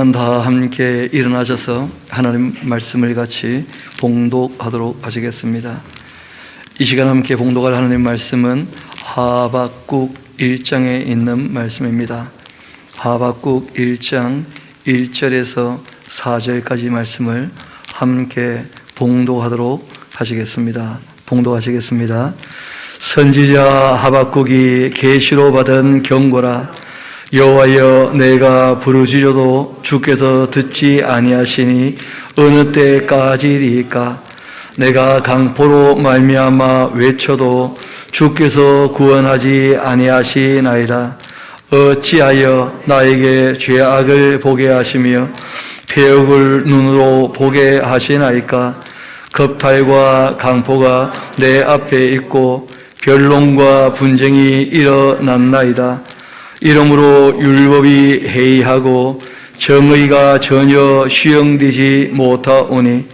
다 함께 일어나셔서 하나님 말씀을 같이 봉독하도록 하시겠습니다. 이 시간 함께 봉독할 하나님 말씀은 하박국 1장에 있는 말씀입니다. 하박국 1장 1절에서 4절까지 말씀을 함께 봉독하도록 하시겠습니다. 봉독하시겠습니다. 선지자 하박국이 계시로 받은 경고라. 여호와여, 내가 부르짖어도 주께서 듣지 아니하시니 어느 때까지리까? 내가 강포로 말미암아 외쳐도 주께서 구원하지 아니하시나이다. 어찌하여 나에게 죄악을 보게 하시며 폐역을 눈으로 보게 하시나이까? 겁탈과 강포가 내 앞에 있고 변론과 분쟁이 일어났나이다. 이러므로 율법이 해이하고 정의가 전혀 시행되지 못하오니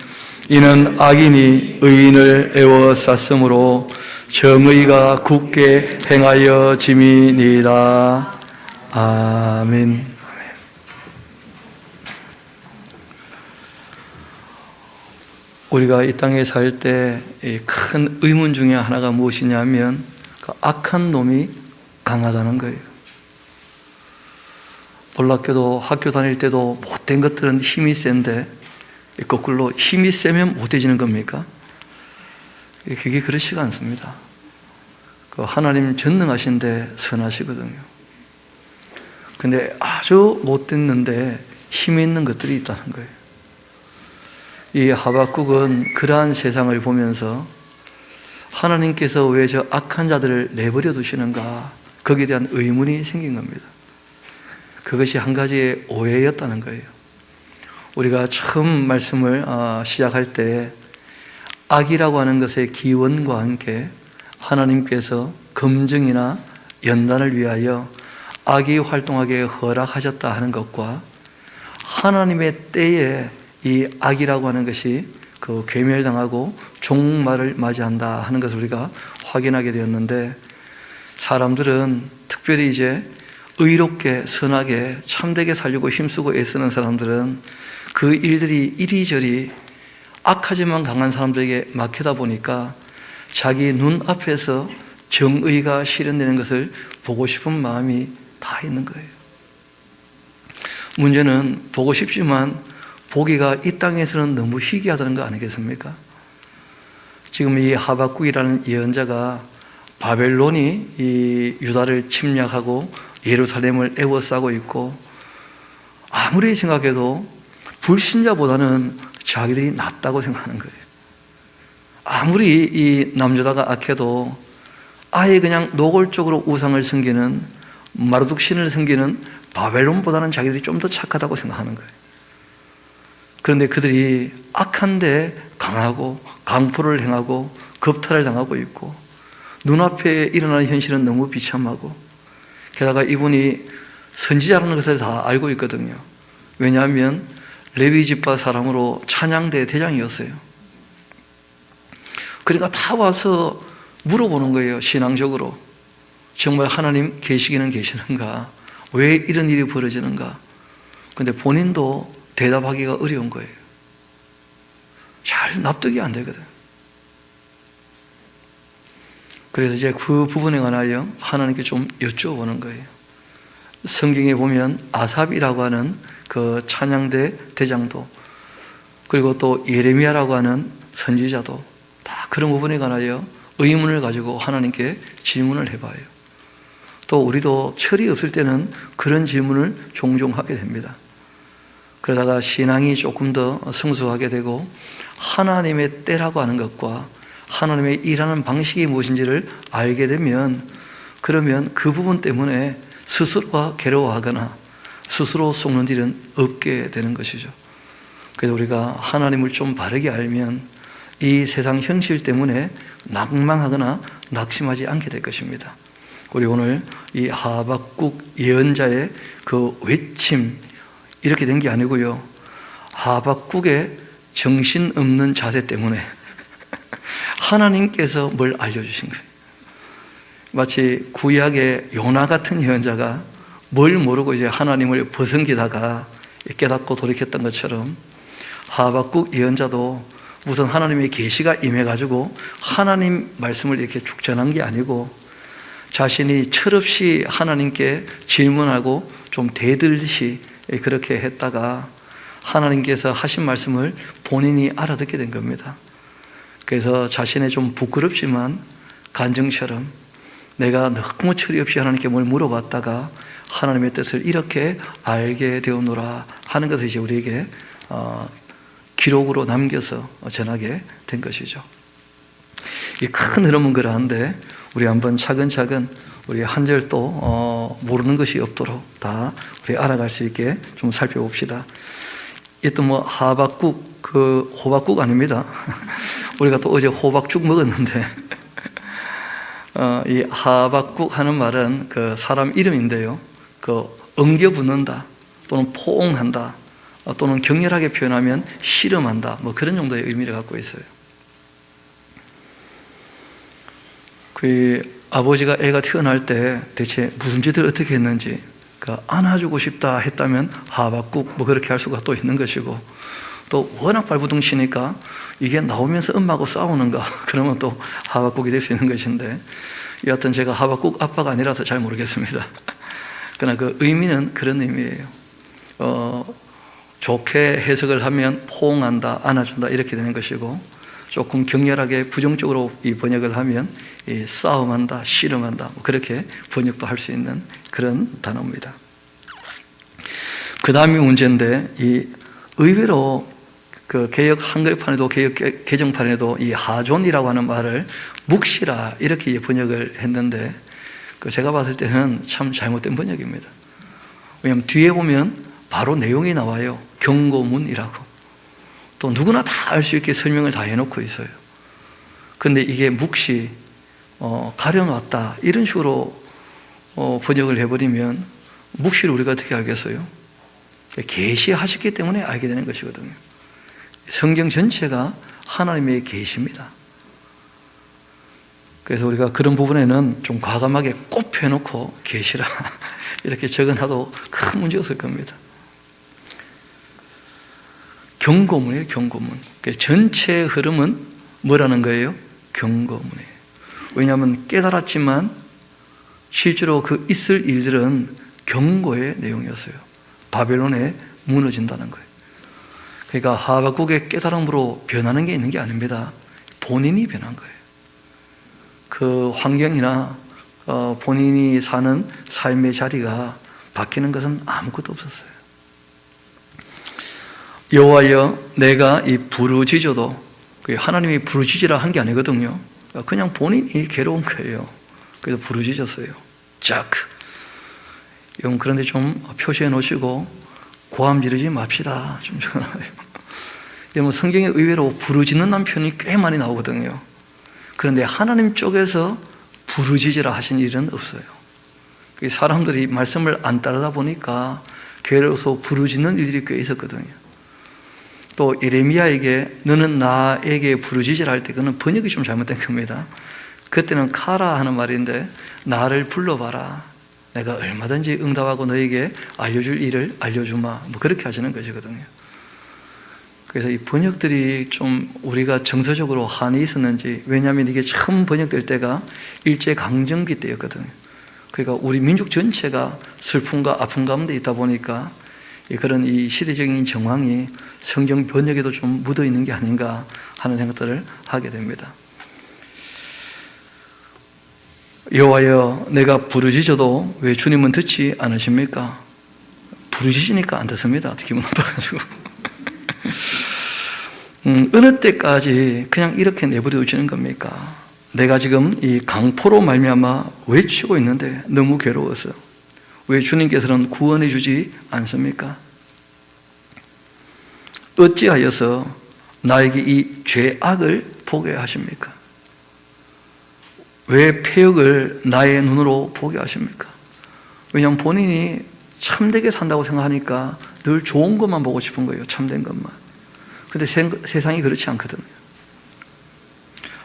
이는 악인이 의인을 애워쌌으므로 정의가 굳게 행하여 짐이니이다. 아멘. 우리가 이 땅에 살 때 큰 의문 중에 하나가 무엇이냐면 그 악한 놈이 강하다는 거예요. 놀랍게도 학교 다닐 때도 못된 것들은 힘이 센데 거꾸로 힘이 세면 못해지는 겁니까? 그게 그렇지가 않습니다. 그 하나님 전능하신데 선하시거든요. 근데 아주 못됐는데 힘이 있는 것들이 있다는 거예요. 이 하박국은 그러한 세상을 보면서 하나님께서 왜 저 악한 자들을 내버려 두시는가, 거기에 대한 의문이 생긴 겁니다. 그것이 한 가지의 오해였다는 거예요. 우리가 처음 말씀을 시작할 때 악이라고 하는 것의 기원과 함께 하나님께서 검증이나 연단을 위하여 악이 활동하게 허락하셨다 하는 것과 하나님의 때에 이 악이라고 하는 것이 그 괴멸당하고 종말을 맞이한다 하는 것을 우리가 확인하게 되었는데, 사람들은 특별히 이제 의롭게 선하게 참되게 살려고 힘쓰고 애쓰는 사람들은 그 일들이 이리저리 악하지만 강한 사람들에게 막히다 보니까 자기 눈앞에서 정의가 실현되는 것을 보고 싶은 마음이 다 있는 거예요. 문제는 보고 싶지만 보기가 이 땅에서는 너무 희귀하다는 거 아니겠습니까? 지금 이 하박국이라는 예언자가 바벨론이 이 유다를 침략하고 예루살렘을 에워싸고 있고, 아무리 생각해도 불신자보다는 자기들이 낫다고 생각하는 거예요. 아무리 이 남유다가 악해도 아예 그냥 노골적으로 우상을 섬기는 마르둑 신을 섬기는 바벨론보다는 자기들이 좀 더 착하다고 생각하는 거예요. 그런데 그들이 악한데 강하고 강포를 행하고 겁탈을 당하고 있고 눈앞에 일어나는 현실은 너무 비참하고, 게다가 이분이 선지자라는 것을 다 알고 있거든요. 왜냐하면 레위 지파 사람으로 찬양대 대장이었어요. 그러니까 다 와서 물어보는 거예요. 신앙적으로 정말 하나님 계시기는 계시는가? 왜 이런 일이 벌어지는가? 근데 본인도 대답하기가 어려운 거예요. 잘 납득이 안 되거든. 그래서 이제 그 부분에 관하여 하나님께 좀 여쭤보는 거예요. 성경에 보면 아삽이라고 하는 그 찬양대 대장도, 그리고 또 예레미야라고 하는 선지자도 다 그런 부분에 관하여 의문을 가지고 하나님께 질문을 해봐요. 또 우리도 철이 없을 때는 그런 질문을 종종 하게 됩니다. 그러다가 신앙이 조금 더 성숙하게 되고 하나님의 때라고 하는 것과 하나님의 일하는 방식이 무엇인지를 알게 되면, 그러면 그 부분 때문에 스스로가 괴로워하거나 스스로 속는 일은 없게 되는 것이죠. 그래서 우리가 하나님을 좀 바르게 알면 이 세상 현실 때문에 낭망하거나 낙심하지 않게 될 것입니다. 우리 오늘 이 하박국 예언자의 그 외침, 이렇게 된 게 아니고요, 하박국의 정신없는 자세 때문에 하나님께서 뭘 알려주신 거예요. 마치 구약의 요나 같은 예언자가 뭘 모르고 이제 하나님을 버성기다가 깨닫고 돌이켰던 것처럼 하박국 예언자도 우선 하나님의 계시가 임해가지고 하나님 말씀을 이렇게 축 전한 게 아니고 자신이 철없이 하나님께 질문하고 좀 대들듯이 그렇게 했다가 하나님께서 하신 말씀을 본인이 알아듣게 된 겁니다. 그래서 자신의 좀 부끄럽지만 간증처럼 내가 너무 철이 없이 하나님께 뭘 물어봤다가 하나님의 뜻을 이렇게 알게 되었노라 하는 것을 이제 우리에게 기록으로 남겨서 전하게 된 것이죠. 이 큰 흐름은 그러한데 우리 한번 차근차근 우리 한 절도 모르는 것이 없도록 다 우리 알아갈 수 있게 좀 살펴봅시다. 또 뭐 하박국 호박국 아닙니다. 우리가 또 어제 호박죽 먹었는데 이 하박국 하는 말은 그 사람 이름인데요. 엉겨 붙는다 또는 포옹한다 또는 격렬하게 표현하면 씨름한다 뭐 그런 정도의 의미를 갖고 있어요. 그 아버지가 애가 태어날 때 대체 무슨 짓을 어떻게 했는지 안아주고 싶다 했다면 하박국 뭐 그렇게 할 수가 또 있는 것이고 또 워낙 발부둥치니까 이게 나오면서 엄마하고 싸우는가 그러면 또 하박국이 될 수 있는 것인데 여하튼 제가 하박국 아빠가 아니라서 잘 모르겠습니다. 그러나 그 의미는 그런 의미예요. 좋게 해석을 하면 포옹한다, 안아준다 이렇게 되는 것이고 조금 격렬하게 부정적으로 이 번역을 하면 싸움한다, 씨름한다 뭐 그렇게 번역도 할 수 있는 그런 단어입니다. 그 다음이 문제인데 이 의외로 그 개역 한글판에도 개역 개정판에도 이 하존이라고 하는 말을 묵시라 이렇게 번역을 했는데 제가 봤을 때는 참 잘못된 번역입니다. 왜냐하면 뒤에 보면 바로 내용이 나와요. 경고문이라고. 또 누구나 다 알 수 있게 설명을 다 해놓고 있어요. 근데 이게 묵시, 가려놨다 이런 식으로 번역을 해버리면 묵시를 우리가 어떻게 알겠어요? 계시하셨기 때문에 알게 되는 것이거든요. 성경 전체가 하나님의 계시입니다. 그래서 우리가 그런 부분에는 좀 과감하게 꼭 펴놓고 계시라 이렇게 적어놔도 큰 문제 없을 겁니다. 경고문이에요. 경고문. 전체 흐름은 뭐라는 거예요? 경고문이에요. 왜냐하면 깨달았지만 실제로 그 있을 일들은 경고의 내용이었어요. 바벨론에 무너진다는 거예요. 그러니까 하박국의 깨달음으로 변하는 게 있는 게 아닙니다. 본인이 변한 거예요. 그 환경이나 본인이 사는 삶의 자리가 바뀌는 것은 아무것도 없었어요. 여호와여 내가 이 부르짖어도 하나님이 부르짖으라 한 게 아니거든요. 그냥 본인이 괴로운 거예요. 그래서 부르짖었어요. 여러분 그런데 좀 표시해 놓으시고 고함 지르지 맙시다 좀 적어놔요. 여러분 성경에 의외로 부르짖는다는 표현이 꽤 많이 나오거든요. 그런데 하나님 쪽에서 부르짖으라 하신 일은 없어요. 사람들이 말씀을 안 따르다 보니까 괴로워서 부르짖는 일들이 꽤 있었거든요. 또 예레미야에게 너는 나에게 부르짖으라 할 때 그는 번역이 좀 잘못된 겁니다. 그때는 카라 하는 말인데 나를 불러봐라. 내가 얼마든지 응답하고 너에게 알려줄 일을 알려주마. 뭐 그렇게 하시는 것이거든요. 그래서 이 번역들이 좀 우리가 정서적으로 한이 있었는지, 왜냐하면 이게 처음 번역될 때가 일제강점기 때였거든요. 그러니까 우리 민족 전체가 슬픔과 아픔 가운데 있다 보니까 그런 이 시대적인 정황이 성경 번역에도 좀 묻어 있는 게 아닌가 하는 생각들을 하게 됩니다. 여호와여 내가 부르짖어도 왜 주님은 듣지 않으십니까? 부르짖으니까 안 듣습니다. 기분 나빠가지고. 어느 때까지 그냥 이렇게 내버려 두시는 겁니까? 내가 지금 이 강포로 말미암아 외치고 있는데 너무 괴로워서 왜 주님께서는 구원해 주지 않습니까? 어찌하여서 나에게 이 죄악을 보게 하십니까? 왜 폐역을 나의 눈으로 보게 하십니까? 왜냐하면 본인이 참되게 산다고 생각하니까 늘 좋은 것만 보고 싶은 거예요. 참된 것만. 근데 세상이 그렇지 않거든요.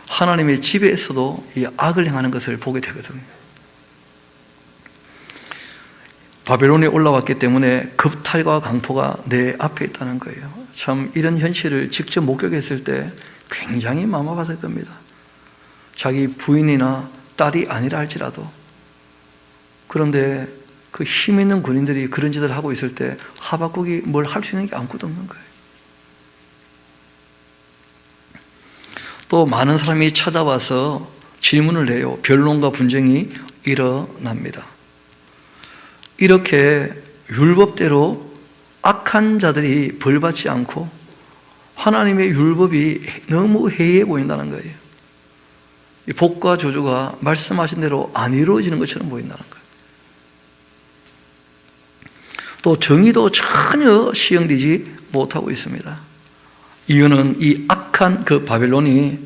하나님의 집에서도 이 악을 행하는 것을 보게 되거든요. 바벨론에 올라왔기 때문에 겁탈과 강포가 내 앞에 있다는 거예요. 참 이런 현실을 직접 목격했을 때 굉장히 마음 아팠을 겁니다. 자기 부인이나 딸이 아니라 할지라도. 그런데 그 힘 있는 군인들이 그런 짓을 하고 있을 때 하박국이 뭘 할 수 있는 게 아무것도 없는 거예요. 또 많은 사람이 찾아와서 질문을 해요. 변론과 분쟁이 일어납니다. 이렇게 율법대로 악한 자들이 벌받지 않고 하나님의 율법이 너무 해이해 보인다는 거예요. 이 복과 저주가 말씀하신 대로 안 이루어지는 것처럼 보인다는 거예요. 또 정의도 전혀 시행되지 못하고 있습니다. 이유는 이 악한 그 바벨론이,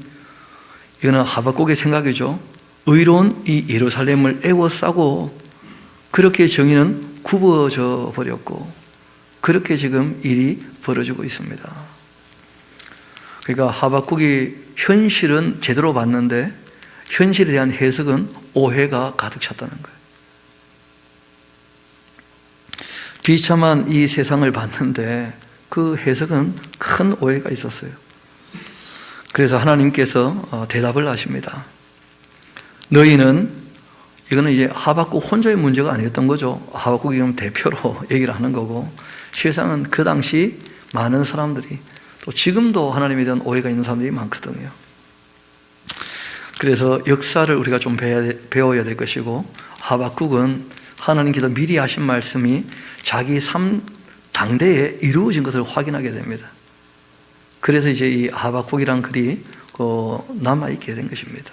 이거는 하박국의 생각이죠. 의로운 이 예루살렘을 에워싸고 그렇게 정의는 굽어져 버렸고 그렇게 지금 일이 벌어지고 있습니다. 그러니까 하박국이 현실은 제대로 봤는데 현실에 대한 해석은 오해가 가득 찼다는 거예요. 비참한 이 세상을 봤는데 그 해석은 큰 오해가 있었어요. 그래서 하나님께서 대답을 하십니다. 너희는, 이거는 이제 하박국 혼자의 문제가 아니었던 거죠. 하박국이 그럼 대표로 얘기를 하는 거고, 실상은 그 당시 많은 사람들이, 또 지금도 하나님에 대한 오해가 있는 사람들이 많거든요. 그래서 역사를 우리가 좀 배워야 될 것이고, 하박국은 하나님께서 미리 하신 말씀이 자기 삶 당대에 이루어진 것을 확인하게 됩니다. 그래서 이제 이 하박국이란 글이 남아있게 된 것입니다.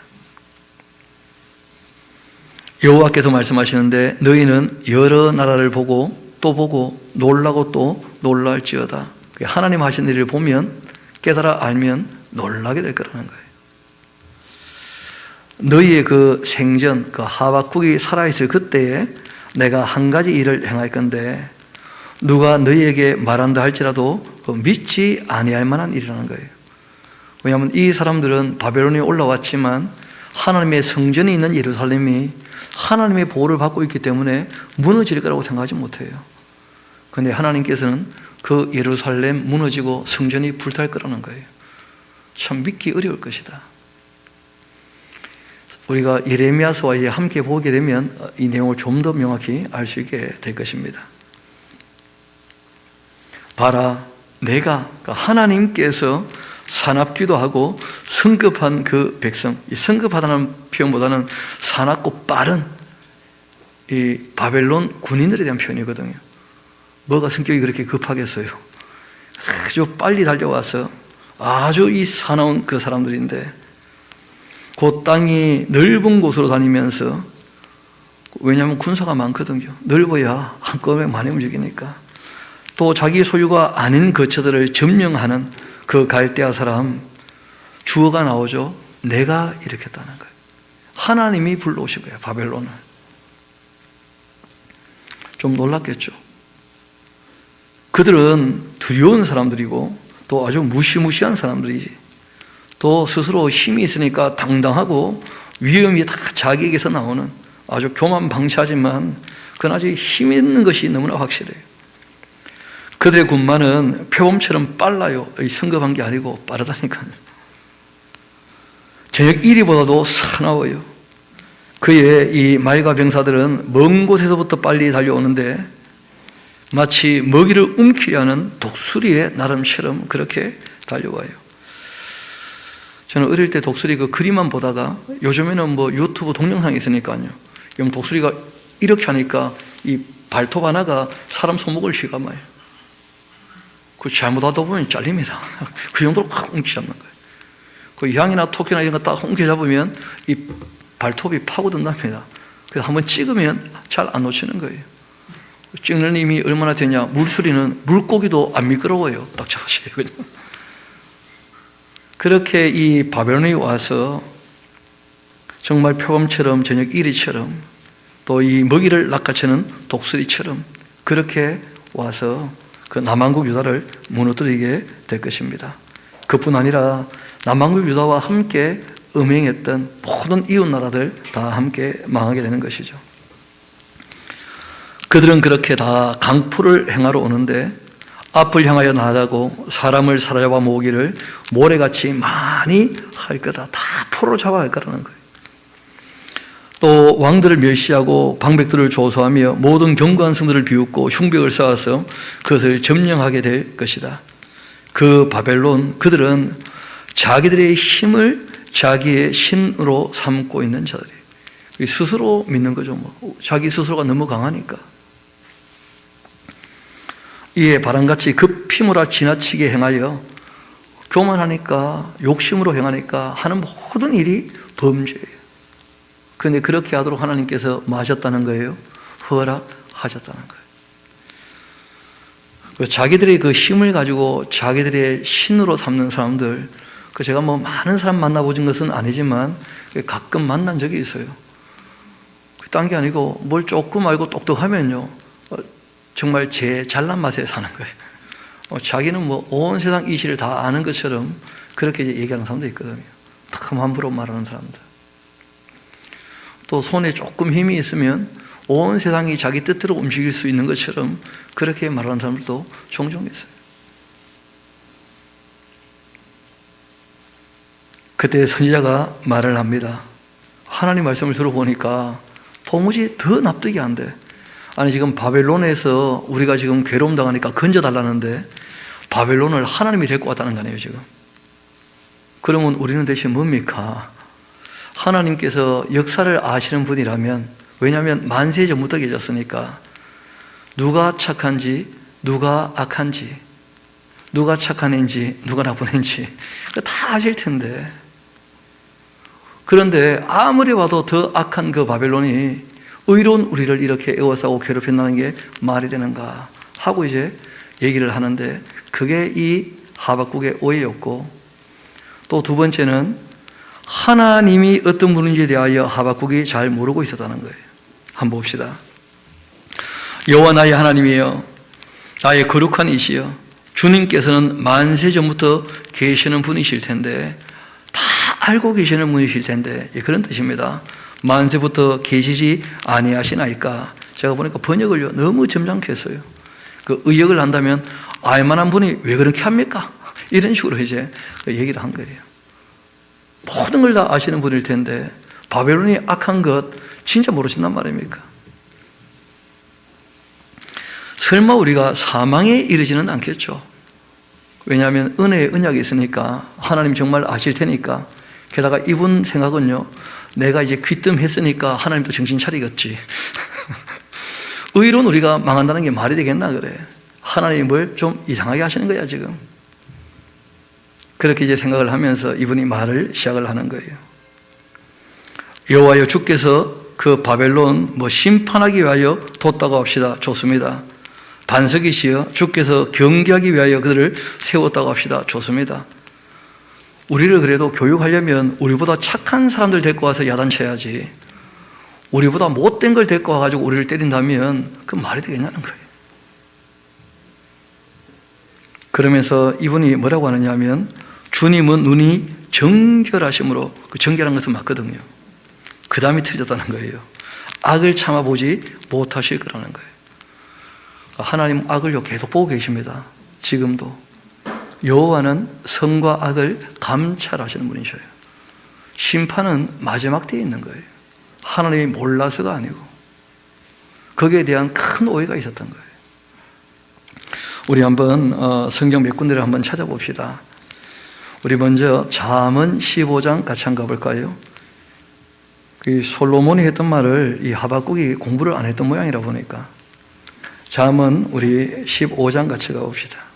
여호와께서 말씀하시는데 너희는 여러 나라를 보고 또 보고 놀라고 또 놀랄지어다. 하나님 하신 일을 보면 깨달아 알면 놀라게 될 거라는 거예요. 너희의 그 생전, 그 하박국이 살아있을 그때에 내가 한 가지 일을 행할 건데 누가 너희에게 말한다 할지라도 믿지 아니할 만한 일이라는 거예요. 왜냐하면 이 사람들은 바벨론에 올라왔지만 하나님의 성전이 있는 예루살렘이 하나님의 보호를 받고 있기 때문에 무너질 거라고 생각하지 못해요. 그런데 하나님께서는 그 예루살렘 무너지고 성전이 불탈 거라는 거예요. 참 믿기 어려울 것이다. 우리가 예레미야서와 이제 함께 보게 되면 이 내용을 좀 더 명확히 알 수 있게 될 것입니다. 봐라, 내가, 하나님께서 사납기도 하고 성급한 그 백성, 이 성급하다는 표현보다는 사납고 빠른 이 바벨론 군인들에 대한 표현이거든요. 뭐가 성격이 그렇게 급하겠어요? 아주 빨리 달려와서 아주 이 사나운 그 사람들인데 그 땅이 넓은 곳으로 다니면서, 왜냐하면 군사가 많거든요. 넓어야 한꺼번에 많이 움직이니까. 또 자기 소유가 아닌 거처들을 점령하는 그 갈대아 사람, 주어가 나오죠. 내가 일으켰다는 거예요. 하나님이 불러오신 거예요, 바벨론을. 좀 놀랐겠죠. 그들은 두려운 사람들이고 또 아주 무시무시한 사람들이지. 또 스스로 힘이 있으니까 당당하고 위험이 다 자기에게서 나오는 아주 교만방치하지만 그건 아주 힘 있는 것이 너무나 확실해요. 그들의 군마는 표범처럼 빨라요. 성급한 게 아니고 빠르다니까요. 저녁 이리보다도 사나워요. 그의 이 말과 병사들은 먼 곳에서부터 빨리 달려오는데 마치 먹이를 움키려는 독수리의 나름처럼 그렇게 달려와요. 저는 어릴 때 독수리 그 그림만 보다가, 요즘에는 뭐 유튜브 동영상이 있으니까요. 그럼 독수리가 이렇게 하니까 이 발톱 하나가 사람 손목을 휘감아요. 그 잘못하다 보면 잘립니다. 그 정도로 확 움켜잡는 거예요. 그 양이나 토끼나 이런 거 딱 움켜잡으면 이 발톱이 파고든답니다. 그래서 한번 찍으면 잘 안 놓치는 거예요. 찍는 힘이 얼마나 되냐? 물수리는 물고기도 안 미끄러워요. 딱 잡으셔요. 그렇게 이 바벨론에 와서 정말 표범처럼 저녁 이리처럼 또 이 먹이를 낚아채는 독수리처럼 그렇게 와서 그 남왕국 유다를 무너뜨리게 될 것입니다. 그뿐 아니라 남왕국 유다와 함께 음행했던 모든 이웃 나라들 다 함께 망하게 되는 것이죠. 그들은 그렇게 다 강포를 행하러 오는데 앞을 향하여 나가고 사람을 사로잡아 모으기를 모래같이 많이 할 거다. 다 포로 잡아갈 거라는 거예요. 또 왕들을 멸시하고 방백들을 조소하며 모든 견고한 성들을 비웃고 흉벽을 쌓아서 그것을 점령하게 될 것이다. 그 바벨론, 그들은 자기들의 힘을 자기의 신으로 삼고 있는 자들이에요. 스스로 믿는 거죠. 자기 스스로가 너무 강하니까. 이에 바람같이 급히 몰아 지나치게 행하여 교만하니까, 욕심으로 행하니까 하는 모든 일이 범죄예요. 그런데 그렇게 하도록 하나님께서 뭐 하셨다는 거예요? 허락하셨다는 거예요. 자기들의 그 힘을 가지고 자기들의 신으로 삼는 사람들, 제가 뭐 많은 사람 만나보진 것은 아니지만 가끔 만난 적이 있어요. 딴 게 아니고 뭘 조금 알고 똑똑하면요, 정말 제 잘난 맛에 사는 거예요. 자기는 뭐 온 세상 이시를 다 아는 것처럼 그렇게 얘기하는 사람도 있거든요. 참 함부로 말하는 사람들. 또 손에 조금 힘이 있으면 온 세상이 자기 뜻대로 움직일 수 있는 것처럼 그렇게 말하는 사람들도 종종 있어요. 그때 선지자가 말을 합니다. 하나님 말씀을 들어보니까 도무지 더 납득이 안 돼. 아니, 지금 바벨론에서 우리가 지금 괴로움 당하니까 건져달라는데 바벨론을 하나님이 데리고 왔다는 거 아니에요, 지금. 그러면 우리는 대신 뭡니까? 하나님께서 역사를 아시는 분이라면, 왜냐하면 만세 전부터 계셨으니까 누가 착한지 누가 악한지, 누가 착한 애인지 누가 나쁜 애인지 다 아실 텐데, 그런데 아무리 봐도 더 악한 그 바벨론이 의로운 우리를 이렇게 애워싸고 괴롭힌다는 게 말이 되는가 하고 이제 얘기를 하는데, 그게 이 하박국의 오해였고, 또 두 번째는 하나님이 어떤 분인지에 대하여 하박국이 잘 모르고 있었다는 거예요. 한번 봅시다. 여호와 나의 하나님이여, 나의 거룩한 이시여, 주님께서는 만세 전부터 계시는 분이실 텐데, 다 알고 계시는 분이실 텐데, 그런 뜻입니다. 만세부터 계시지 아니하시나이까. 제가 보니까 번역을 너무 점잖게 했어요. 그 의역을 한다면 알만한 분이 왜 그렇게 합니까? 이런 식으로 이제 얘기를 한 거예요. 모든 걸 다 아시는 분일 텐데 바벨론이 악한 것 진짜 모르신단 말입니까? 설마 우리가 사망에 이르지는 않겠죠. 왜냐하면 은혜의 언약이 있으니까 하나님 정말 아실 테니까. 게다가 이분 생각은요, 내가 이제 귀뜸했으니까 하나님도 정신 차리겠지. 의로운 우리가 망한다는 게 말이 되겠나 그래. 하나님이 뭘 좀 이상하게 하시는 거야 지금. 그렇게 이제 생각을 하면서 이분이 말을 시작을 하는 거예요. 여호와여, 주께서 그 바벨론 심판하기 위하여 뒀다고 합시다. 좋습니다. 반석이시여, 주께서 경계하기 위하여 그들을 세웠다고 합시다. 좋습니다. 우리를 그래도 교육하려면 우리보다 착한 사람들 데리고 와서 야단쳐야지, 우리보다 못된 걸 데리고 와가지고 우리를 때린다면 그 말이 되겠냐는 거예요. 그러면서 이분이 뭐라고 하느냐 하면, 주님은 눈이 정결하심으로, 그 정결한 것은 맞거든요. 그 다음이 틀렸다는 거예요. 악을 참아보지 못하실 거라는 거예요. 하나님 악을 계속 보고 계십니다. 지금도. 여호와는 선과 악을 감찰하시는 분이셔요. 심판은 마지막 때에 있는 거예요. 하나님이 몰라서가 아니고 거기에 대한 큰 오해가 있었던 거예요. 우리 한번 성경 몇 군데를 한번 찾아봅시다. 우리 먼저 잠언 15장 같이 한번 가볼까요? 솔로몬이 했던 말을 이 하박국이 공부를 안 했던 모양이라 보니까 잠언 우리 15장 같이 가봅시다.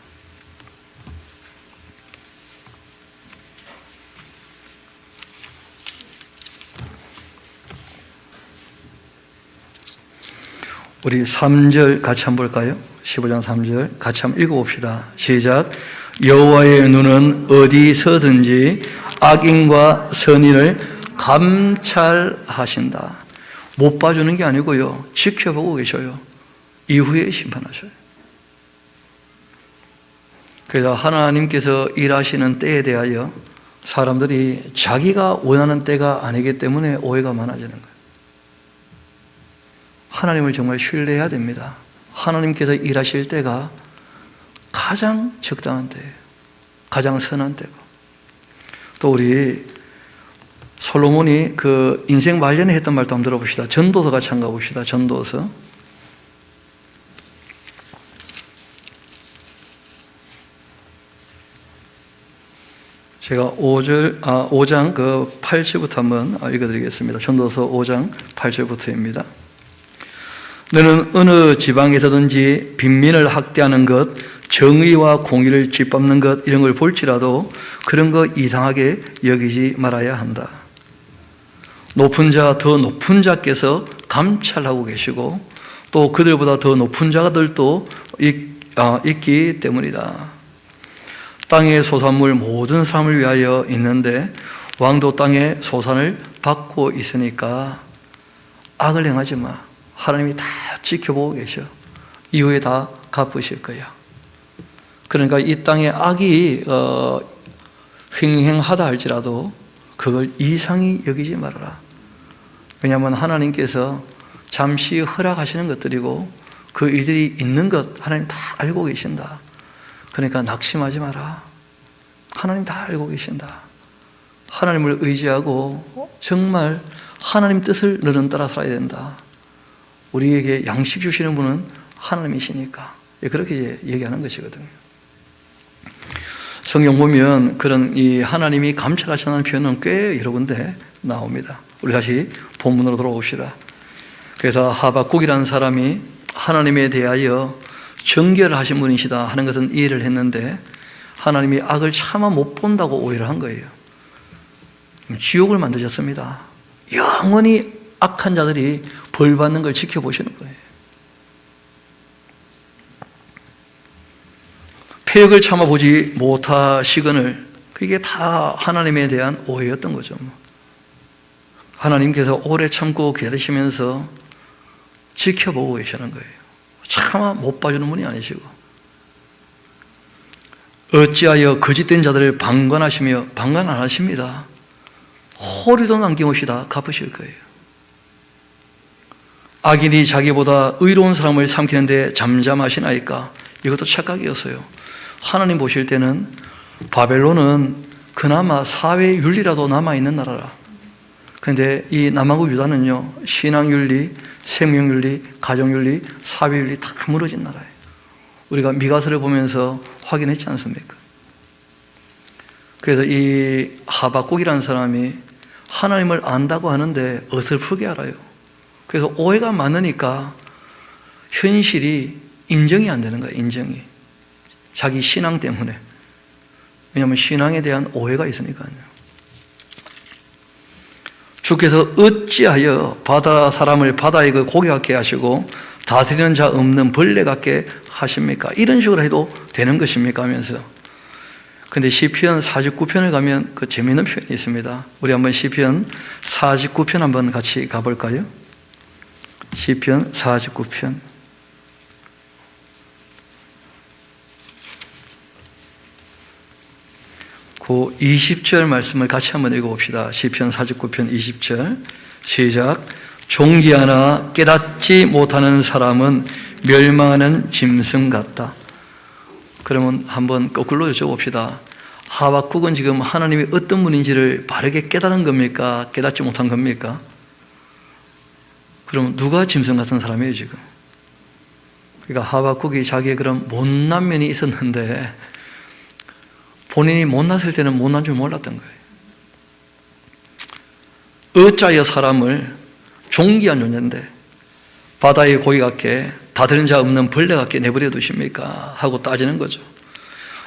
우리 3절 같이 한번 볼까요? 15장 3절 같이 한번 읽어봅시다. 시작. 여호와의 눈은 어디서든지 악인과 선인을 감찰하신다. 못 봐주는 게 아니고요, 지켜보고 계셔요. 이후에 심판하셔요. 그래서 하나님께서 일하시는 때에 대하여 사람들이 자기가 원하는 때가 아니기 때문에 오해가 많아지는 거예요. 하나님을 정말 신뢰해야 됩니다. 하나님께서 일하실 때가 가장 적당한 때예요. 가장 선한 때고. 또 우리 솔로몬이 그 인생 말년에 했던 말도 한번 들어봅시다. 전도서 같이 한번 가봅시다. 전도서. 제가 5장 그 8절부터 한번 읽어드리겠습니다. 전도서 5장 8절부터입니다. 너는 어느 지방에서든지 빈민을 학대하는 것, 정의와 공의를 짓밟는 것 이런 걸 볼지라도 그런 거 이상하게 여기지 말아야 한다. 높은 자, 더 높은 자께서 감찰하고 계시고 또 그들보다 더 높은 자들도 있기 때문이다. 땅의 소산물 모든 사람을 위하여 있는데 왕도 땅의 소산을 받고 있으니까 악을 행하지 마. 하나님이 다 지켜보고 계셔. 이후에 다 갚으실 거야. 그러니까 이 땅에 악이 횡행하다 할지라도 그걸 이상히 여기지 말아라. 왜냐하면 하나님께서 잠시 허락하시는 것들이고 그 일들이 있는 것 하나님 다 알고 계신다. 그러니까 낙심하지 마라. 하나님 다 알고 계신다. 하나님을 의지하고 정말 하나님 뜻을 너는 따라 살아야 된다. 우리에게 양식 주시는 분은 하나님이시니까 그렇게 얘기하는 것이거든요. 성경 보면 그런 이 하나님이 감찰하시는 표현은 꽤 여러 군데 나옵니다. 우리 다시 본문으로 돌아옵시다. 그래서 하박국이라는 사람이 하나님에 대하여 정결을 하신 분이시다 하는 것은 이해를 했는데 하나님이 악을 차마 못 본다고 오해를 한 거예요. 지옥을 만드셨습니다. 영원히 악한 자들이 벌 받는 걸 지켜보시는 거예요. 폐역을 참아보지 못하시거늘 그게 다 하나님에 대한 오해였던 거죠. 하나님께서 오래 참고 기다리시면서 지켜보고 계시는 거예요. 차마 못 봐주는 분이 아니시고 어찌하여 거짓된 자들을 방관하시며 방관 안 하십니다. 허리도 남김없이 다 갚으실 거예요. 악인이 자기보다 의로운 사람을 삼키는데 잠잠하시나이까? 이것도 착각이었어요. 하나님 보실 때는 바벨론은 그나마 사회윤리라도 남아있는 나라라. 그런데 이 남한국 유다는요, 신앙윤리, 생명윤리, 가정윤리, 사회윤리 다 무너진 나라예요. 우리가 미가서를 보면서 확인했지 않습니까? 그래서 이 하박국이라는 사람이 하나님을 안다고 하는데 어설프게 알아요. 그래서 오해가 많으니까 현실이 인정이 안 되는 거예요. 인정이. 자기 신앙 때문에. 왜냐하면 신앙에 대한 오해가 있으니까요. 주께서 어찌하여 바다 사람을 바다에 그 고기 같게 하시고 다스리는 자 없는 벌레 같게 하십니까? 이런 식으로 해도 되는 것입니까? 하면서. 근데 시편 49편을 가면 그 재미있는 표현이 있습니다. 우리 한번 시편 49편 한번 같이 가볼까요? 시편 49편. 그 20절 말씀을 같이 한번 읽어봅시다. 시편 49편 20절 시작. 종기 하나 깨닫지 못하는 사람은 멸망하는 짐승 같다. 그러면 한번 거꾸로 여쭤봅시다. 하박국은 지금 하나님이 어떤 분인지를 바르게 깨달은 겁니까? 깨닫지 못한 겁니까? 그럼 누가 짐승 같은 사람이에요 지금? 그러니까 하박국이 자기의 그런 못난 면이 있었는데 본인이 못났을 때는 못난 줄 몰랐던 거예요. 어찌하여 사람을 존귀한 존재인데 바다의 고기 같게 다스리는 자 없는 벌레 같게 내버려 두십니까? 하고 따지는 거죠.